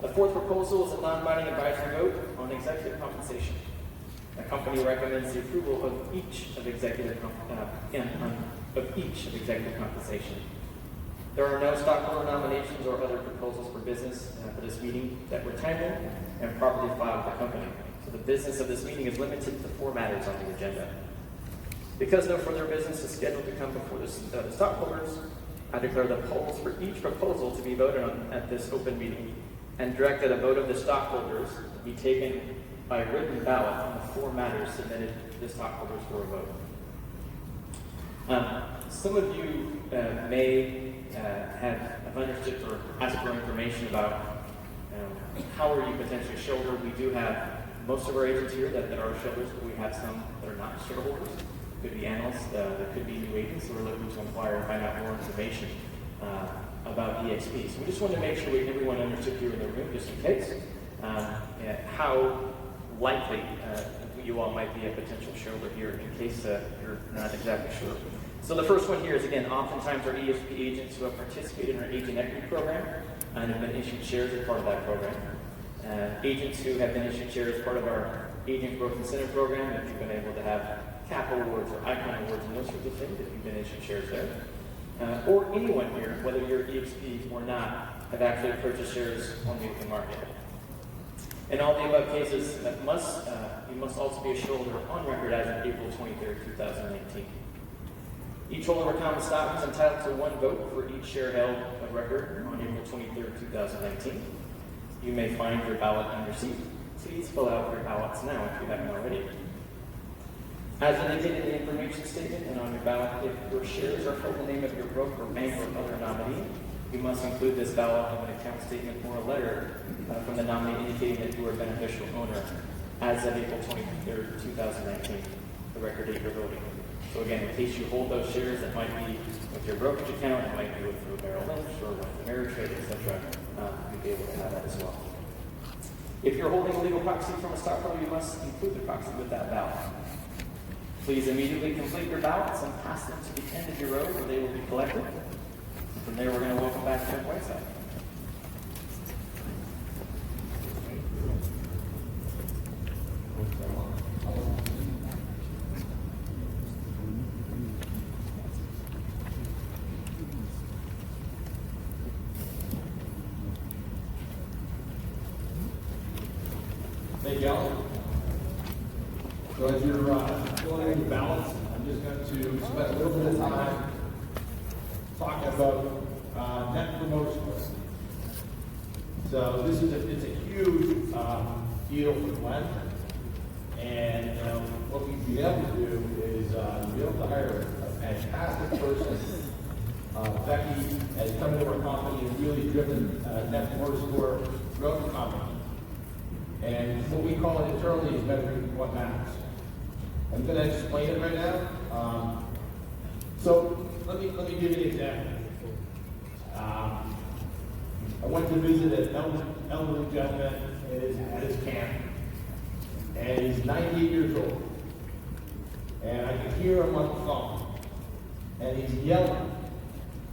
The fourth proposal is a non-binding advisory vote on executive compensation. The company recommends the approval of each of executive compensation. There are no stockholder nominations or other proposals for business for this meeting that were timely and properly filed with the company. So the business of this meeting is limited to 4 matters on the agenda. Because no further business is scheduled to come before the stockholders, I declare the polls for each proposal to be voted on at this open meeting and direct that a vote of the stockholders be taken by written ballot on the 4 matters submitted to the stockholders for a vote. Some of you may have understood or asked for information about how are you potentially a shareholder. We do have most of our agents here that are shareholders, but we have some that are not shareholders. Could be analysts, there could be new agents who are looking to inquire and find out more information about eXp. So we just wanted to make sure everyone understood here in the room, just in case, how likely you all might be a potential shareholder here in case you're not exactly sure. So the first one here is, again, oftentimes our eXp agents who have participated in our agent equity program and have been issued shares as part of that program. Agents who have been issued shares as part of our agent growth incentive program, if you've been able to have capital awards or icon awards and those sorts of things, if you've been issued shares there. Or anyone here, whether you're eXp or not, have actually purchased shares on the open market. In all the above cases, you must also be a shareholder on record as of April 23rd, 2019. Each holder of common stock is entitled to 1 vote for each share held of record on April 23rd, 2019. You may find your ballot on your seat. Please fill out your ballots now if you haven't already. As indicated in the information statement and on your ballot, if your shares are held in the name of your broker, bank, or other nominee, you must include this ballot of an account statement or a letter from the nominee indicating that you are a beneficial owner as of April 23rd, 2019, the record date you're voting. So again, in case you hold those shares, that might be with your brokerage account, it might be with Merrill Lynch or with Ameritrade, etc. You'd be able to have that as well. If you're holding a legal proxy from a stockholder, you must include the proxy with that ballot. Please immediately complete your ballots and pass them to the end of your row where they will be collected. And from there, we're going to welcome back to the website. Thank you, Alan. So as you're filling in your ballots, I'm just going to spend a little bit of time talking about Net Promoter Score. So this is it's a huge deal for Glenn, and what we've been able to do is be able to hire a fantastic person. Becky has come into our company and really driven Net Promoter Score throughout the company. And what we call it internally is measuring what matters. I'm going to explain it right now. So let me give you an example. I went to visit an elderly gentleman at his camp, and he's 98 years old. And I could hear him on the phone, and he's yelling,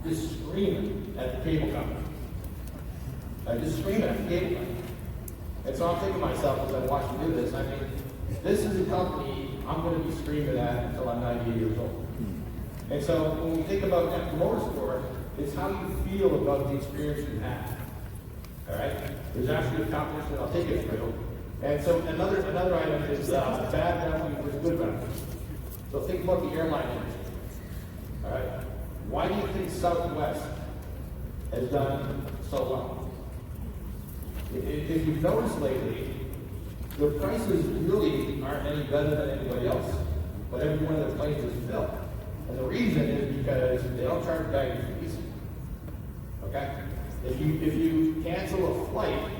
just screaming at the cable company. Just screaming at the cable company. And so I'm thinking to myself as I watch him do this, I mean, this is a company I'm going to be screaming at until I'm 98 years old. And so when we think about Net Promoter Score, it's how you feel about the experience you have. All right? There's actually a competition I'll take it through. And so another item is bad revenue versus good revenue. So think about the airline industry. All right? Why do you think Southwest has done so well? If you've noticed lately, their prices really aren't any better than anybody else, but every one of their planes is filled. And the reason is because they don't charge baggage fees. Okay? If you cancel a flight,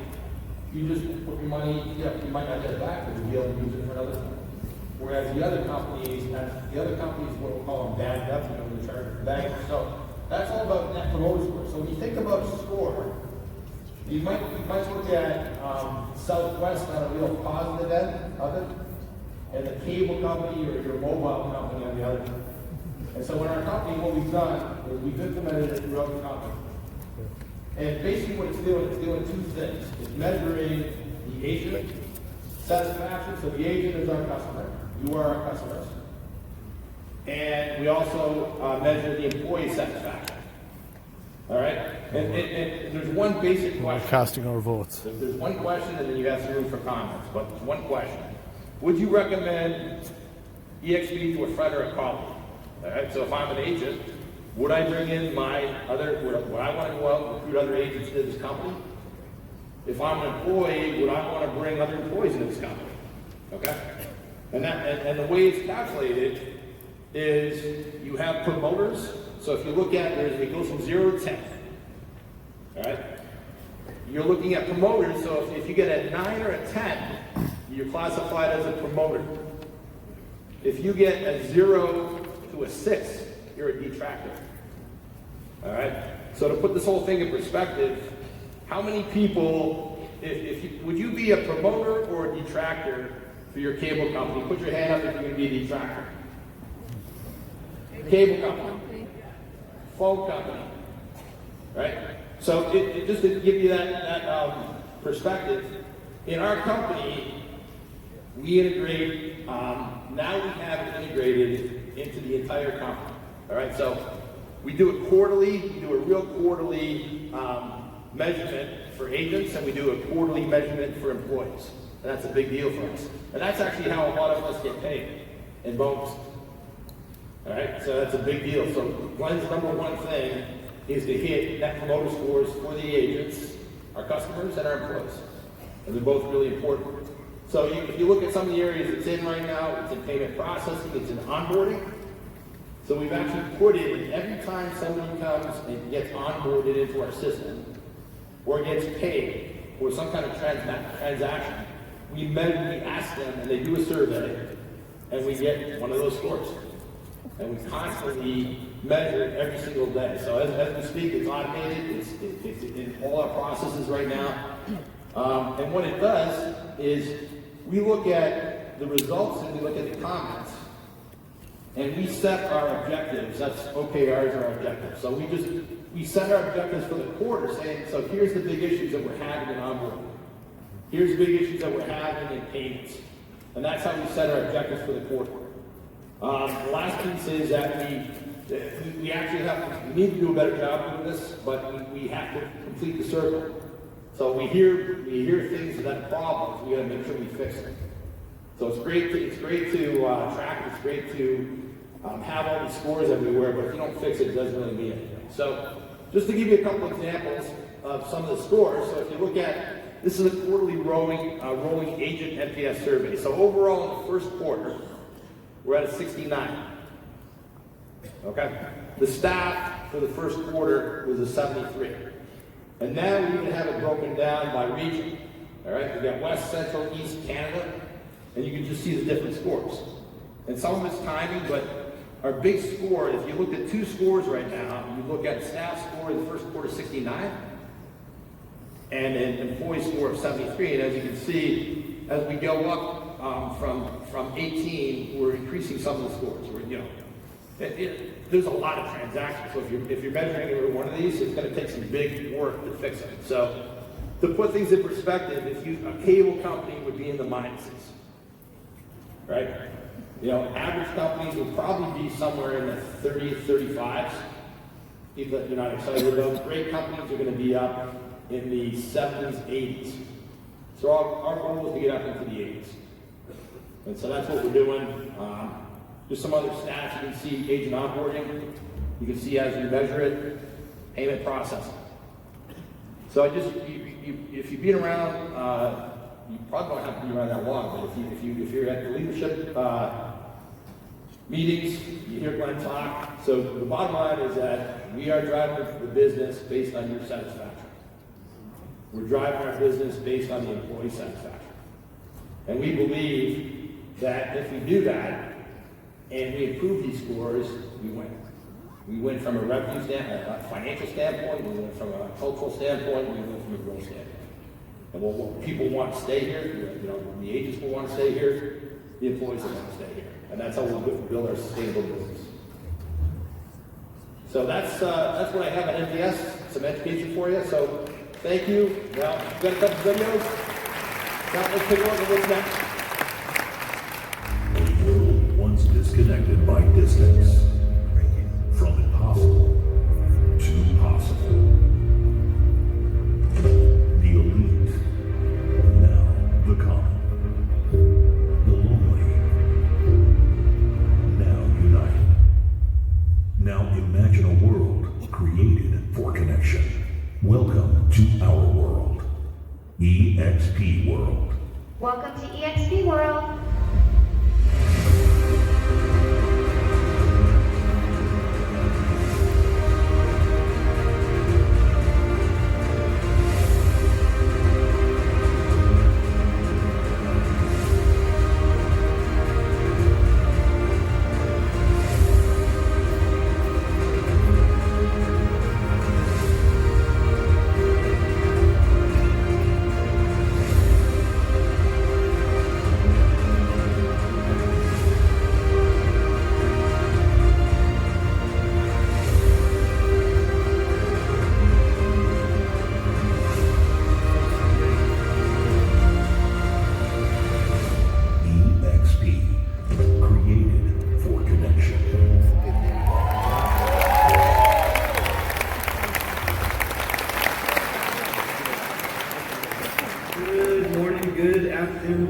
you just put your money, you might not get it back, but you'll be able to use it for another time. Whereas the other companies, what we'll call them bad debt, they charge for baggage. So that's all about net promoter score. So when you think about score, you might look at Southwest on a real positive end of it, and the cable company or your mobile company on the other end. And so in our company, what we've done is we've implemented it throughout the company. And basically what it's doing two things. It's measuring the agent satisfaction, so the agent is our customer, you are our customers. And we also measure the employee satisfaction. All right? And there's one basic question. Casting our votes. There's one question, and then you have some room for comments, but there's one question. Would you recommend eXp to a friend or a colleague? All right, so if I'm an agent, would I bring in would I want to go out and recruit other agents into this company? If I'm an employee, would I want to bring other employees into this company? Okay? And the way it's calculated is you have promoters. So if you look at it goes from 0 to 10. All right? You're looking at promoters, so if you get a 9 or a 10, you're classified as a promoter. If you get a 0 to a 6, you're a detractor. All right? So to put this whole thing in perspective, how many people, would you be a promoter or a detractor for your cable company? Put your hand up if you're going to be a detractor. Cable company. Phone company. Right? So just to give you that perspective, in our company, we integrate, now we have it integrated into the entire company. All right, so we do it quarterly, we do a real quarterly measurement for agents, and we do a quarterly measurement for employees. And that's a big deal for us. And that's actually how a lot of us get paid in bonus. All right, so that's a big deal. So Glenn's number one thing is to hit net promoter scores for the agents, our customers, and our employees. And they're both really important. So if you look at some of the areas it's in right now, it's in payment processing, it's in onboarding. So we've actually put in, every time somebody comes and gets onboarded into our system, or gets paid, or some kind of transaction, we ask them, and they do a survey, and we get one of those scores. And we constantly measure it every single day. So as we speak, it's automated, it's in all our processes right now. And what it does is we look at the results and we look at the comments. And we set our objectives. That's OKRs are our objectives. So we set our objectives for the quarter, saying, so here's the big issues that we're having in onboarding. Here's the big issues that we're having in payments. And that's how we set our objectives for the quarter. The last piece is that we actually we need to do a better job with this, but we have to complete the circle. So we hear things that have problems, we gotta make sure we fix it. So it's great to track, it's great to have all these scores everywhere, but if you don't fix it, it doesn't really mean anything. So just to give you a couple examples of some of the scores, so if you look at, this is a quarterly rolling agent NPS survey. So overall in the first quarter, we're at a 69. Okay? The staff for the first quarter was a 73. And now we even have it broken down by region. All right? We've got West, Central, East Canada, and you can just see the different scores. And some of it's timing, but our big score, if you look at two scores right now, you look at staff score in the first quarter 69, and an employee score of 73. And as you can see, as we go up from 18, we're increasing some of the scores. There's a lot of transactions. So if you're measuring every one of these, it's going to take some big work to fix it. So to put things in perspective, a cable company would be in the minuses, right? Average companies would probably be somewhere in the 30s, 35s. If you're not excited about, great companies are going to be up in the 70s, 80s. So our goal is to get up into the 80s. And so that's what we're doing. Just some other stats. You can see agent onboarding. You can see as we measure it, payment processing. So if you've been around you probably don't have to be around that long, but if you're at the leadership meetings, you hear Glenn talk. So the bottom line is that we are driving the business based on your satisfaction. We're driving our business based on the employee satisfaction. And we believe that if we do that and we improve these scores, we win. We win from a revenue standpoint, a financial standpoint, we win from a cultural standpoint, we win from a growth standpoint. And what people want to stay here, the agents will want to stay here, the employees will want to stay here. And that's how we'll build our sustainable business. So that's what I have at MDS, some education for you. So thank you. Now, we've got a couple videos. Now let's take a look at what's next. A world once disconnected by distance. From impossible to possible. The elite, now the common. The lonely, now united. Now imagine a world created for connection. Welcome to our world. eXp World. Welcome to eXp World.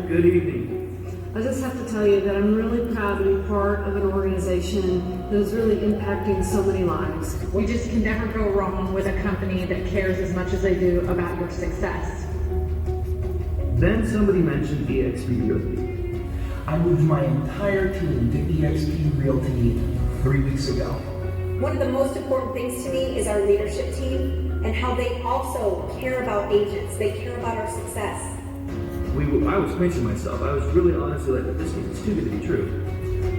Good evening. I just have to tell you that I'm really proud to be part of an organization that is really impacting so many lives. We just can never go wrong with a company that cares as much as they do about your success. Then somebody mentioned eXp Realty. I moved my entire team to eXp Realty 3 weeks ago. One of the most important things to me is our leadership team and how they also care about agents. They care about our success. I was pinching myself. I was really honestly like, this is too good to be true.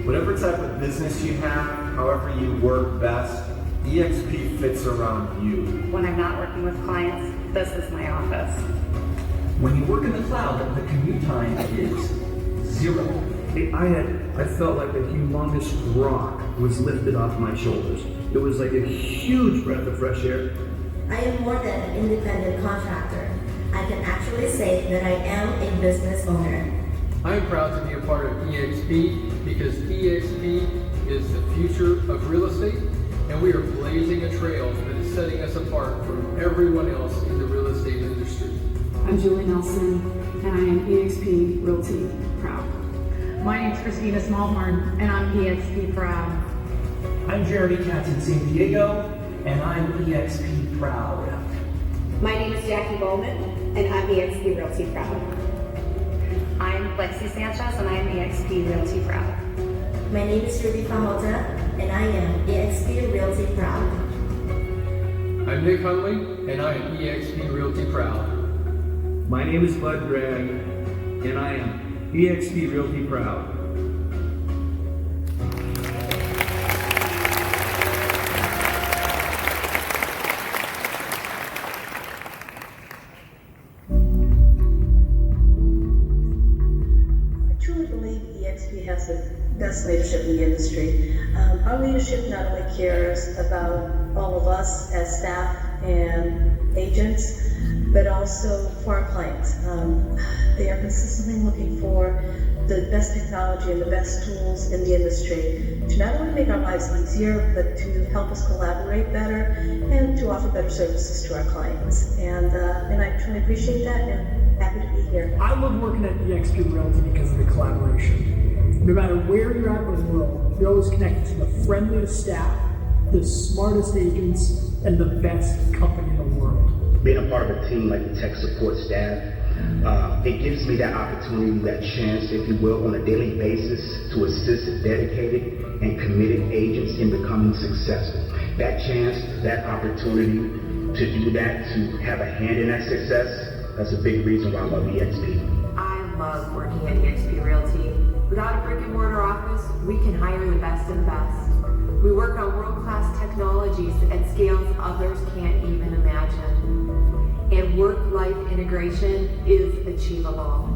Whatever type of business you have, however you work best, eXp fits around you. When I'm not working with clients, this is my office. When you work in the cloud, the commute time is 0. I felt like a humongous rock was lifted off my shoulders. It was like a huge breath of fresh air. I am more than an independent contractor. I can actually say that I am a business owner. I'm proud to be a part of eXp because eXp is the future of real estate, and we are blazing a trail that is setting us apart from everyone else in the real estate industry. I'm Julie Nelson, and I am eXp Realty Proud. My name's Christina Smallhorn, and I'm eXp Proud. I'm Jeremy Katz in San Diego, and I'm eXp Proud. My name is Jackie Bowman, and I'm eXp Realty Proud. I'm Lexi Sanchez, and I'm eXp Realty Proud. My name is Ruby Fajota, and I am eXp Realty Proud. I'm Nick Hunley, and I am eXp Realty Proud. My name is Bud Gregg, and I am eXp Realty Proud. Has the best leadership in the industry. Our leadership not only cares about all of us as staff and agents, but also for our clients. They are consistently looking for the best technology and the best tools in the industry to not only make our lives easier, but to help us collaborate better and to offer better services to our clients. And I truly appreciate that and happy to be here. I love working at eXp Realty because of the collaboration. No matter where you're at in the world, you're always connected to the friendliest staff, the smartest agents, and the best company in the world. being a part of a team like the tech support staff, it gives me that opportunity, that chance, if you will, on a daily basis to assist dedicated and committed agents in becoming successful. That chance, that opportunity to do that, to have a hand in that success, that's a big reason why I love eXp. I love working at eXp Realty. Without a brick and mortar office, we can hire the best of the best. We work on world-class technologies at scales others can't even imagine. And work-life integration is achievable.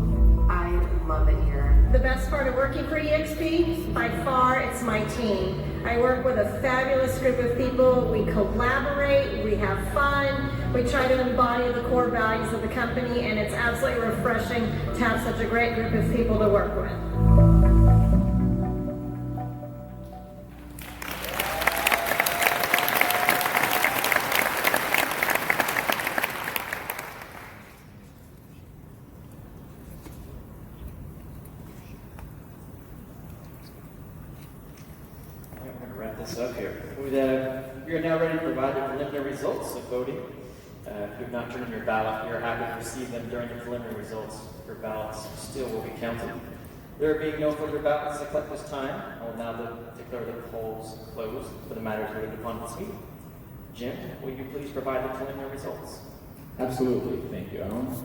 I love it here. The best part of working for eXp, by far, it's my team. I work with a fabulous group of people. We collaborate, we have fun, we try to embody the core values of the company, and it's absolutely refreshing to have such a great group of people to work with. Up here. We are now ready to provide the preliminary results of voting. If you have not turned in your ballot, we are happy to receive them during the preliminary results. Your ballots still will be counted. There being no further ballots to collect this time, I will now declare the polls closed for the matters voted upon this meeting. Jim, will you please provide the preliminary results? Absolutely. Thank you, Alan.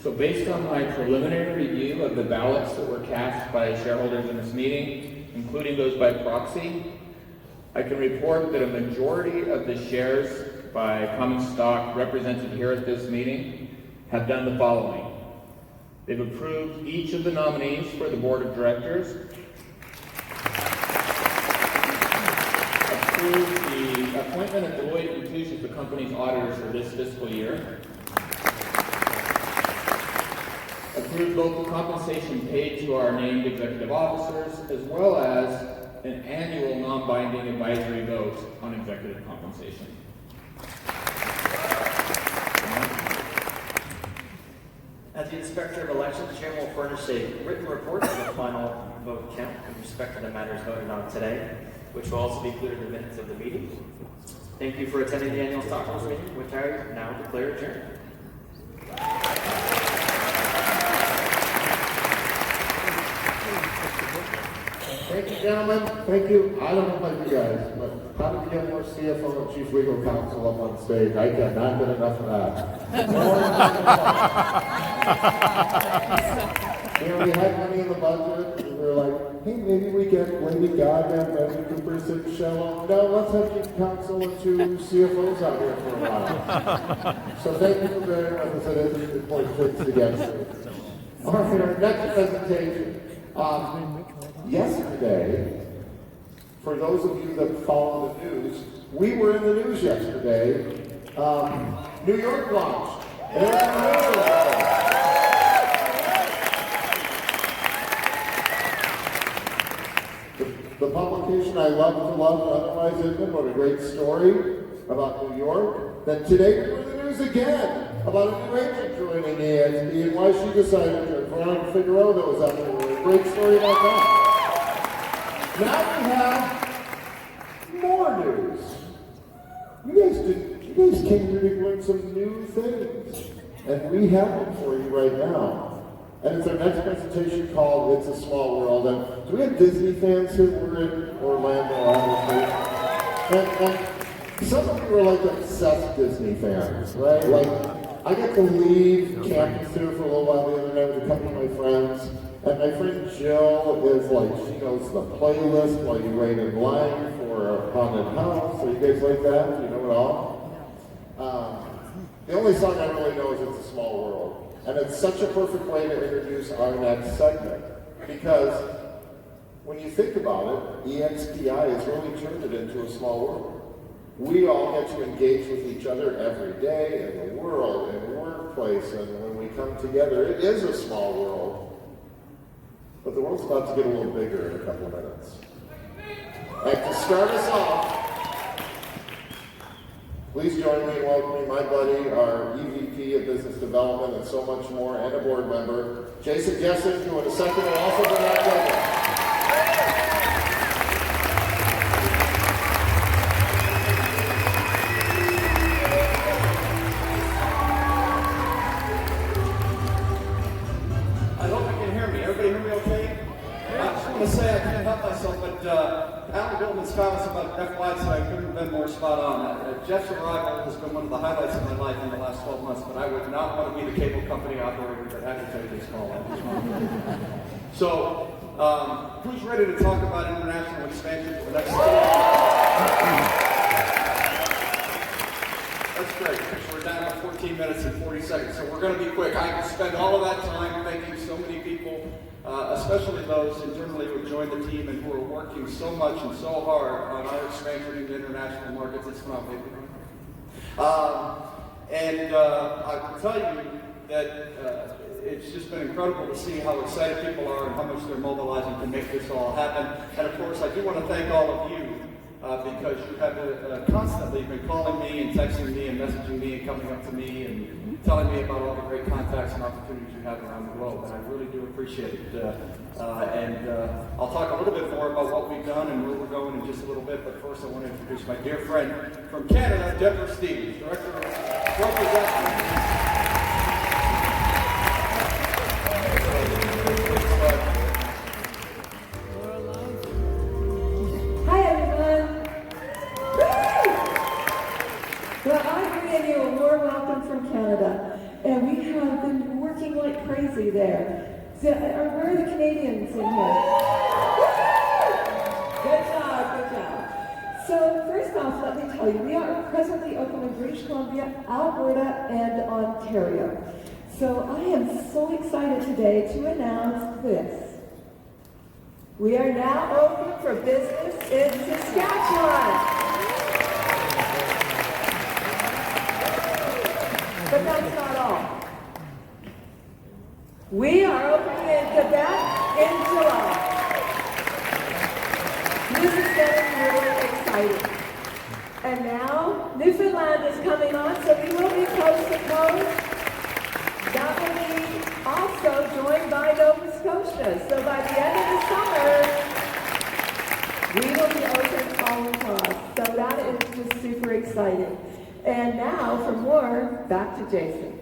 So based on my preliminary review of the ballots that were cast by shareholders in this meeting, including those by proxy, I can report that a majority of the shares by common stock represented here at this meeting have done the following. They've approved each of the nominees for the board of directors, approved the appointment of Deloitte & Touche as the company's auditors for this fiscal year, approved both the compensation paid to our named executive officers, as well as an annual non-binding advisory vote on executive compensation. As the Inspector of Elections, the Chairman will furnish a written report of the final vote count with respect to the matters voted on today, which will also be included in the minutes of the meeting. Thank you for attending the annual stockholders meeting, which I now declare adjourned. Thank you, gentlemen. Thank you. I don't know about you guys, but how did we get more CFO and Chief Legal Counsel up on stage? I cannot get enough of that. We had money in the budget, and we were like, hey, maybe we get Lady Gaga and Bradley Cooper sing Shallow. No, let's have Chief Counsel and 2 CFOs out here for a while. So thank you for bearing with us. It is important things to get through. All right, our next presentation. Yesterday, for those of you that follow the news, we were in the news yesterday. New York launched. The publication I love to love, otherwise isn't, what a great story about New York. Then today we were in the news again about a new agent joining eXp and why she decided to. Veronica Figueroa that was out there. A great story about that. Now we have more news. You guys came here to learn some new things. And we have them for you right now. And it's our next presentation called It's a Small World. And do we have Disney fans here? We're in Orlando, obviously. And some of you are like obsessed Disney fans, right? Like, I got to leave campus here for a little while the other night with a couple of my friends. And my friend Jill is like, she knows the playlist while you wait in line for a haunted house. So you guys like that? You know it all? The only song I really know is It's a Small World. And it's such a perfect way to introduce our next segment. Because when you think about it, EXPI has really turned it into a small world. We all get to engage with each other every day in the world, in the workplace, and when we come together, it is a small world. But the world's about to get a little bigger in a couple of minutes. And to start us off, please join me in welcoming my buddy, our EVP of Business Development and so much more, and a board member, Jason Jessen, who in a second will also bring out Glenn. going to say I couldn't help myself, but Alan Goldman's comments about Jeff White I couldn't have been more spot on. Jeff's arrival has been one of the highlights of my life in the last 12 months, but I would not want to be the cable company operator that had to take this call. So, who's ready to talk about international expansion for the next That's great, because we're down to 14 minutes and 40 seconds, so we're going to be quick. I could spend all of that time thanking so many people, especially those internally who have joined the team and who are working so much and so hard on our expansion into international markets. It's not big. I will tell you that it's just been incredible to see how excited people are and how much they're mobilizing to make this all happen. And of course, I do want to thank all of you because you have constantly been calling me and texting me and messaging me and coming up to me and telling me about all the great contacts and opportunities you have around the globe. And I really do appreciate it. I'll talk a little bit more about what we've done and where we're going in just a little bit. But first, I want to introduce my dear friend from Canada, Deborah Stevens, Director of Representation. Hi everyone! Well, I bring you a warm welcome from Canada, and we have been working like crazy there. So, where are the Canadians in here? Good job, good job. So first off, let me tell you, we are presently open in British Columbia, Alberta, and Ontario. So I am so excited today to announce this. We are now open for business in Saskatchewan. But that's not all. We are opening in Quebec in July. This is getting really exciting. And now, Newfoundland is coming on, so we will be coast to coast. That will be also joined by Nova Scotia. So by the end of the summer, we will be open all across. So that is just super exciting. And now, for more, back to Jason.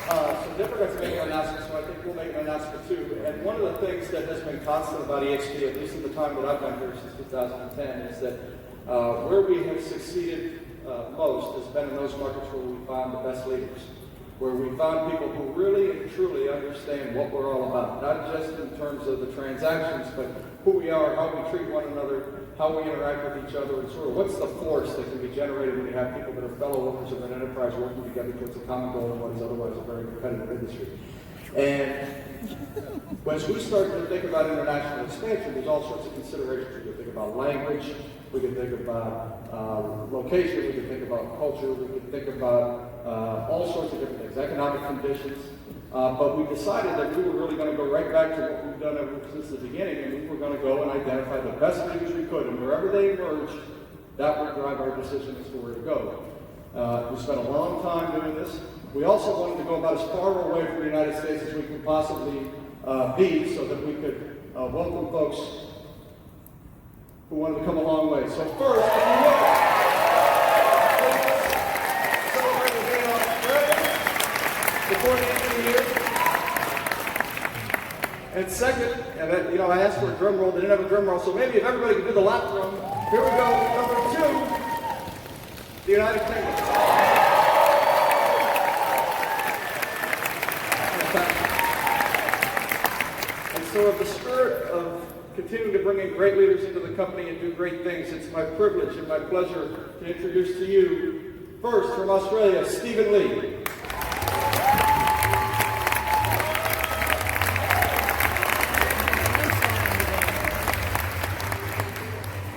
So Deborah got to make an announcement, so I think we'll make an announcement too. And one of the things that has been constant about eXp, at least in the time that I've been here since 2010, is that where we have succeeded most has been in those markets where we found the best leaders, where we found people who really and truly understand what we're all about, not just in terms of the transactions, but who we are, how we treat one another, how we interact with each other, and sort of what's the force that can be generated when you have people that are fellow workers of an enterprise working together towards a common goal in what is otherwise a very competitive industry. And once we start to think about international expansion, there's all sorts of considerations. We can think about language, we can think about location, we can think about culture, we can think about all sorts of different things, economic conditions. But we decided that we were really going to go right back to what we've done ever since the beginning, and we were going to go and identify the best leaders we could, and wherever they emerged, that would drive our decision as to where to go. We spent a long time doing this. We also wanted to go about as far away from the United States as we could possibly be, so that we could welcome folks who wanted to come a long way. So first, if you will, celebrate the day on Australia before the end of the year. And second, and I asked for a drum roll, they didn't have a drum roll, so maybe if everybody could do the lap drum. Here we go, number 2, the United Kingdom. And so in the spirit of continuing to bring in great leaders into the company and do great things, it's my privilege and my pleasure to introduce to you, first from Australia, Stephen Lee.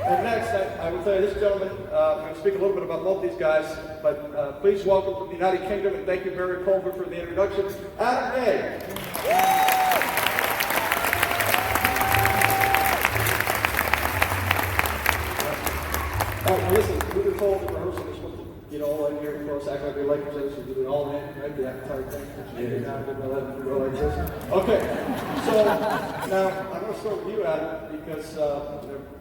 And next, I will tell you, this gentleman, I'm going to speak a little bit about both these guys, but please welcome from the United Kingdom, and thank you, Barry Colbert, for the introduction, Adam May. Listen, we were told in rehearsal we're supposed to, all in here, of course, act like we like each other, so we do it all in, right? The entire thing. Maybe now, I didn't know that we go like this. Okay, so now I'm going to start with you, Adam, because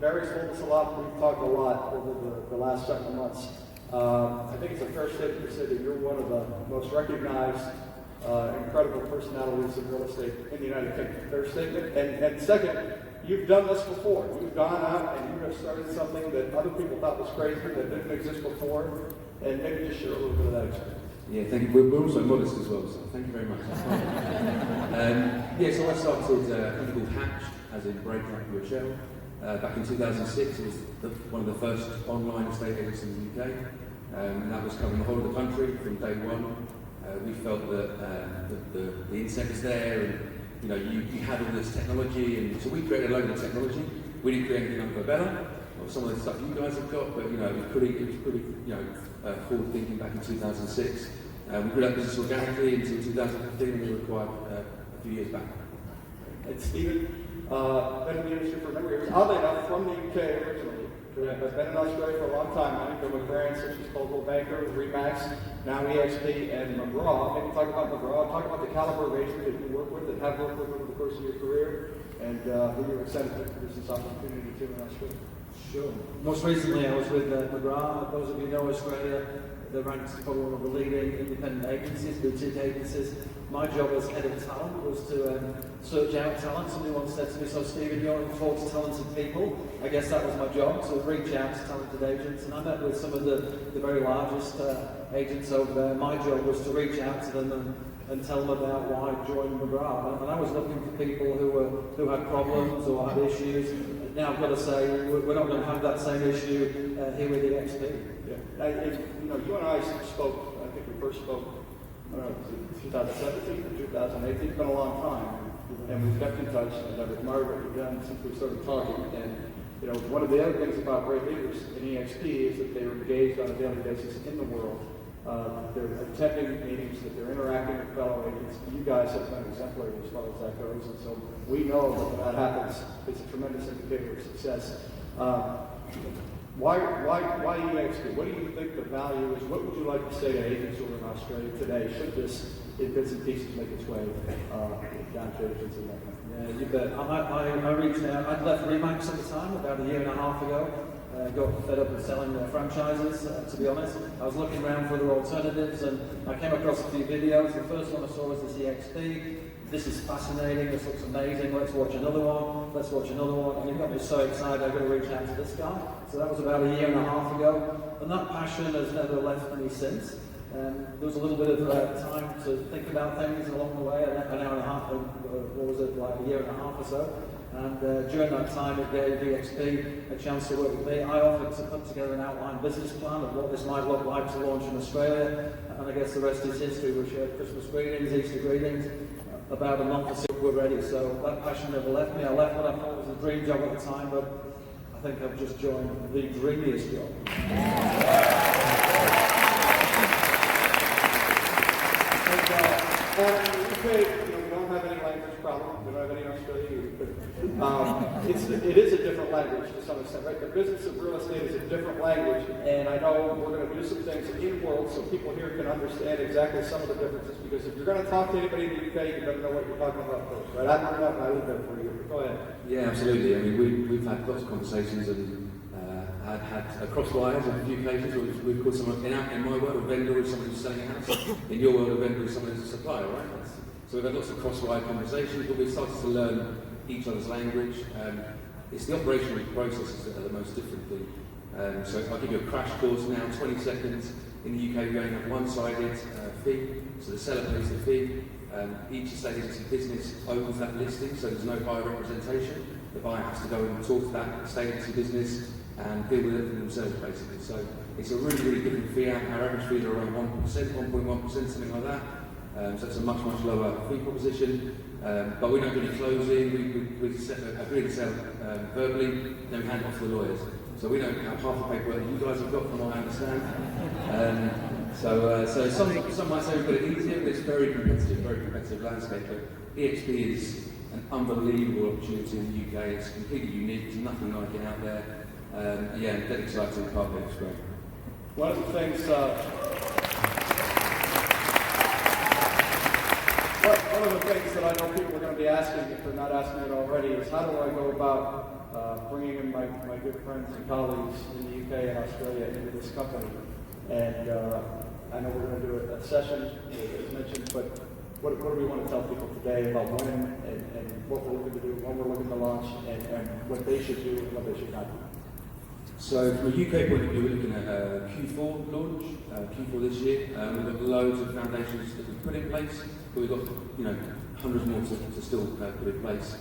Barry's told us a lot, we've talked a lot over the last several months. I think it's a fair statement to say that you're one of the most recognized incredible personalities in real estate in the United Kingdom. Their statement. And second, you've done this before. You've gone out and you have started something that other people thought was crazy, that didn't exist before, and maybe just share a little bit of that experience. Yeah, thank you. We're also modest as well, so thank you very much. So I started a company called Hatched, as in break like your shell. Back in 2006, it was one of the first online estate agents in the UK, and that was covering the whole of the country from day one. We felt that the internet was there, and you had all this technology, and so we created a load of technology. We didn't create anything like better, or some of the stuff you guys have got, but it was pretty forward thinking back in 2006. We grew that business organically until 2015, and we were acquired a few years back. And Stephen, been in the industry for a number of years. Oddly enough, from the UK originally. I've been in Australia for a long time. I've been with brands such as Coldwell Banker, Remax, now eXp, and McGraw. Maybe talk about McGraw. Talk about the caliber of agents that you work with and have worked with over the course of your career, and who you're excited to introduce this opportunity to in Australia. Sure. Most recently, I was with McGraw. Those of you know Australia, they're ranked as probably one of the leading independent agencies, boutique agencies. My job as head of talent was to search out talent. Somebody once said to me, "So Stephen, you're in for talented people." I guess that was my job, to reach out to talented agents. And I met with some of the very largest agents over there. My job was to reach out to them and tell them about why I joined McGraw. And I was looking for people who had problems or had issues. Now I've got to say, we're not going to have that same issue here with eXp. Yeah. You and I spoke, I think we first spoke, 2017 or 2018. It's been a long time, and we've kept in touch, and I've admired what you've done since we started talking. And one of the other things about great leaders in eXp is that they're engaged on a daily basis in the world. They're attending meetings, that they're interacting with fellow agents. You guys have been exemplary as far as that goes, and so we know that when that happens, it's a tremendous indicator of success. Why eXp? What do you think the value is? What would you like to say to agents who are in Australia today? Should this, in bits and pieces, make its way down to agents in that country? Yeah, you bet. I reached out. I'd left Remax at the time, about a year and a half ago. Got fed up with selling franchises, to be honest. I was looking around for other alternatives, and I came across a few videos. The first one I saw was this eXp. This is fascinating, this looks amazing, let's watch another one, and it got me so excited I've got to reach out to this guy. So that was about a year and a half ago, and that passion has never left me since. There was a little bit of time to think about things along the way, an hour and a half, like a year and a half or so. And during that time, it gave eXp a chance to work with me. I offered to put together an outline business plan of what this might look like to launch in Australia, and I guess the rest is history. We shared Christmas greetings, Easter greetings. About a month or so, we're ready. So that passion never left me. I left what I thought was a dream job at the time, but I think I've just joined the dreamiest job. And in the UK, we don't have any language problem. We don't have any Australia either. But it is a different language to some extent, right? The business of real estate is a different language, and I know we're going to do some things in world so people here can understand exactly some of the differences. Because if you're going to talk to anybody in the UK, you better know what you're talking about first, right? I learned that when I lived there for a year. Go ahead. Yeah, absolutely. I mean, we've had lots of conversations and had across wires on a few occasions. We've called someone in my world a vendor is someone who's selling a house. In your world, a vendor is someone who's a supplier, right? So we've had lots of cross-wire conversations, but we've started to learn each other's language. It's the operational processes that are the most different thing. So I'll give you a crash course now, 20 seconds. In the UK, we're going to have one-sided fee, so the seller pays the fee. Each estate agency business owns that listing, so there's no buyer representation. The buyer has to go and talk to that estate agency business and deal with it for themselves, basically. So it's a really, really different fee. Our average fees are around 1%, 1.1%, something like that. So it's a much, much lower fee proposition. But we don't do any closing. We agree to sell verbally, then we hand it off to the lawyers. So we don't have half the paperwork that you guys have got, from what I understand. So some might say we've got it easier, but it's very competitive landscape. But eXp is an unbelievable opportunity in the UK. It's completely unique. There's nothing like it out there. I'm dead excited to be part of it. It's great. One of the things, one of the things that I know people are going to be asking, if they're not asking it already, is how do I go about bringing in my good friends and colleagues in the UK and Australia into this company? And I know we're going to do a session, as mentioned, but what do we want to tell people today about when and what we're looking to do, when we're looking to launch, and what they should do and what they should not do? So from a UK point of view, we're looking at a Q4 launch, Q4 this year. We've got loads of foundations that we've put in place, but we've got hundreds more to still put in place.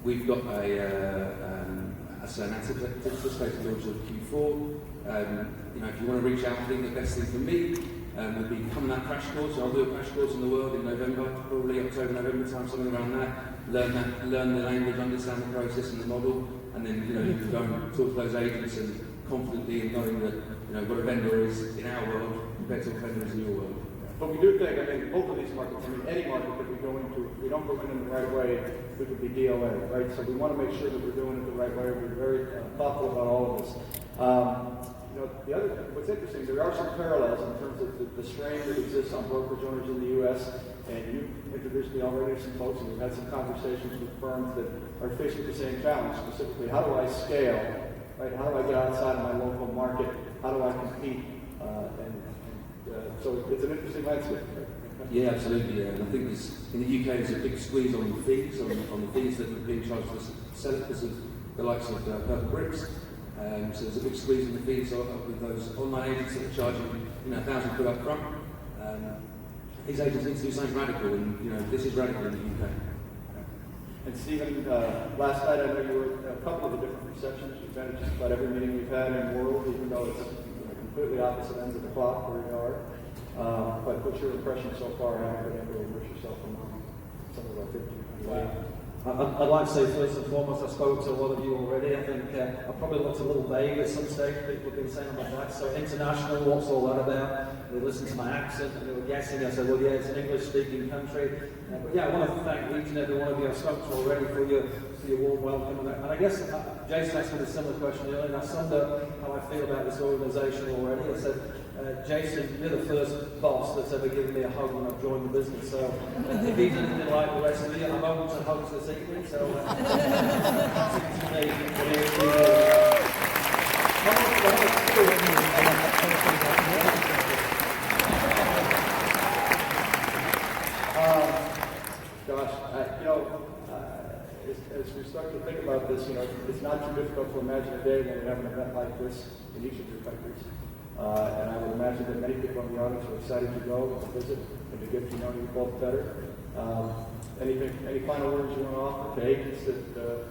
We've got an anticipated launch of Q4. If you want to reach out, I think the best thing for me would be come on that crash course. So I'll do a crash course in the world in November, probably October, November time, something around that. Learn the language, understand the process and the model, and then you can go and talk to those agents and confidently and knowing that what a vendor is in our world compared to what a vendor is in your world. But we do think, both of these markets, any market that we go into, if we don't go in the right way, we could be DOA, right? So we want to make sure that we're doing it the right way. We're very thoughtful about all of this. The other thing, what's interesting, there are some parallels in terms of the strain that exists on brokerage owners in the U.S., and you introduced me already to some folks, and we've had some conversations with firms that are facing the same challenge, specifically, how do I scale, right? How do I get outside of my local market? How do I compete? So it's an interesting landscape. Yeah, absolutely. Yeah. And I think in the UK there's a big squeeze on the fees, on the fees that are being charged to sell it because of the likes of Purple Bricks. So there's a big squeeze on the fees with those online agents that are charging £1,000 up front. These agents need to do something radical, and this is radical in the UK. And Stephen, last night I know you were at a couple of the different receptions. You've been at just about every meeting we've had in the world, even though it's completely opposite ends of the clock where you are. But what's your impression so far? How have you been able to immerse yourself among some of our 50? I'd like to say first and foremost, I spoke to a lot of you already. I think I probably looked a little vague at some stage. People have been saying on my back, so international, what's all that about? They listened to my accent and they were guessing. I said, well, yeah, it's an English-speaking country. But yeah, I want to thank each and every one of you I've spoken to already for your warm welcome. And I guess Jason asked me a similar question earlier, and I summed up how I feel about this organisation already. I said, Jason, you're the first boss that's ever given me a hug when I've joined the business. So if he's anything like the rest of you, I'm open to hugs this evening. So as we start to think about this, it's not too difficult to imagine a day when we have an event like this in each of your countries. And I would imagine that many people in the audience are excited to go and visit and to get to know you both better. Any final words you want to offer to agents that are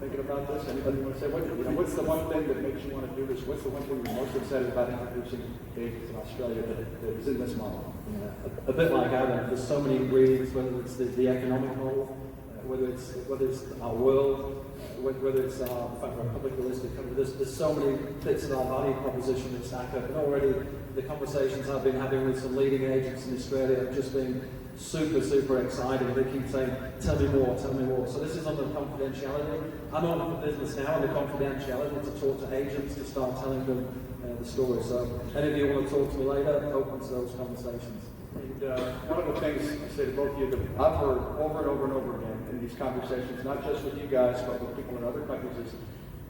thinking about this? Anybody want to say, what's the one thing that makes you want to do this? What's the one thing you're most excited about introducing agents in Australia that is in this model? A bit like Adam, there's so many ingredients, whether it's the economic model, whether it's our world, whether it's our publicly listed company. There's so many bits of our value proposition that stack up, and already the conversations I've been having with some leading agents in Australia have just been super exciting. They keep saying, tell me more. So this is on the confidentiality. I'm on for business now on the confidentiality to talk to agents, to start telling them the story. So any of you want to talk to me later, open to those conversations. And one of the things I say to both of you that I've heard over and over again in these conversations, not just with you guys, but with people in other countries, is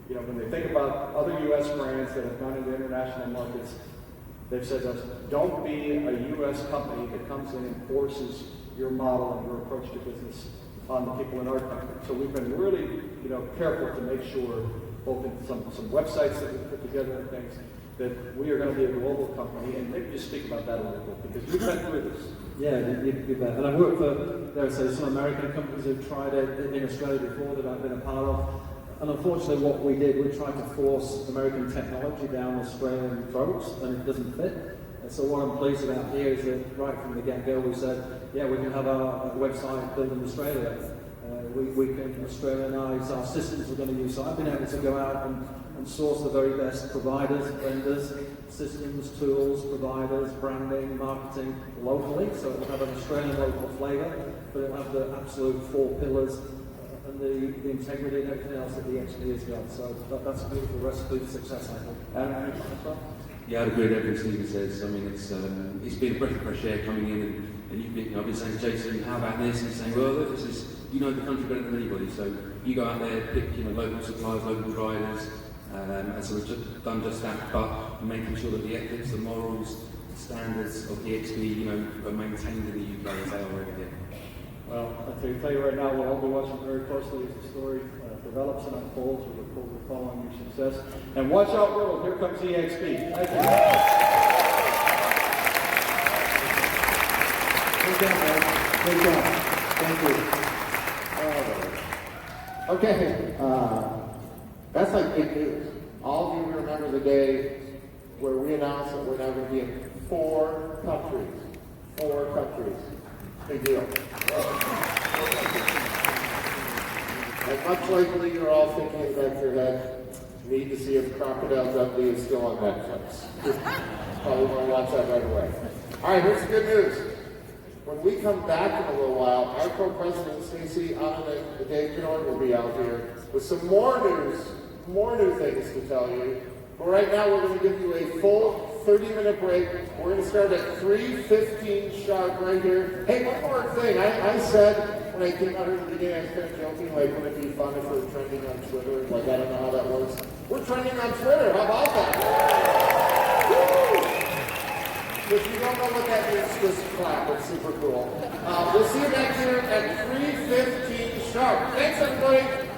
when they think about other U.S. brands that have gone into international markets, they've said to us, don't be a U.S. company that comes in and forces your model and your approach to business on the people in our country. So we've been really careful to make sure, both in some websites that we've put together and things, that we are going to be a global company, and maybe just speak about that a little bit, because we've been through this. Yeah, you bet. And I work for, some American companies who've tried it in Australia before that I've been a part of. And unfortunately what we did, we tried to force American technology down Australian throats, and it doesn't fit. And so what I'm pleased about here is that right from the get-go we said, yeah, we can have our website built in Australia. We can Australianize our systems we're going to use. So I've been able to go out and source the very best providers, vendors, systems, tools, providers, branding, marketing locally. So it will have an Australian local flavour, but it will have the absolute 4 pillars and the integrity and everything else that the eXp has got. So that's a beautiful recipe for success, I think. Adam, yeah, I'd agree with everything Stephen says. I mean, it's been a breath of fresh air coming in, and I've been saying to Jason, how about this? And he's saying, well, look, this is, you know the country better than anybody, so you go out there, pick local suppliers, local providers, and so we've done just that, but making sure that the ethics, the morals, standards of eXp, you know, are maintained in the UK as they are already here? Well, I can tell you right now, we'll all be watching very closely as the story develops and unfolds. We look forward to following your success. And watch out, world, here comes eXp. Thank you. Good job, man. Good job. Thank you. Okay, that's like big news. All of you remember the day where we announced that we're now going to be in 4 countries. 4 countries. Big deal. And much likely you're all thinking in the back of your head, need to see if Crocodile Dundee is still on Netflix. Probably want to watch that right away. All right, here's the good news. When we come back in a little while, our co-president, Stacey, and Dave Kennard will be out here with some more new things to tell you. But right now, we're going to give you a full 30-minute break. We're going to start at 3:15 sharp right here. Hey, one more thing. I said when I came out here at the beginning, I was kind of joking, like, wouldn't it be fun if we're trending on Twitter? Like, I don't know how that works. We're trending on Twitter. How about that? Woo! If you don't know what that means, just clap. It's super cool. We'll see you back here at 3:15 sharp. Thanks, everybody.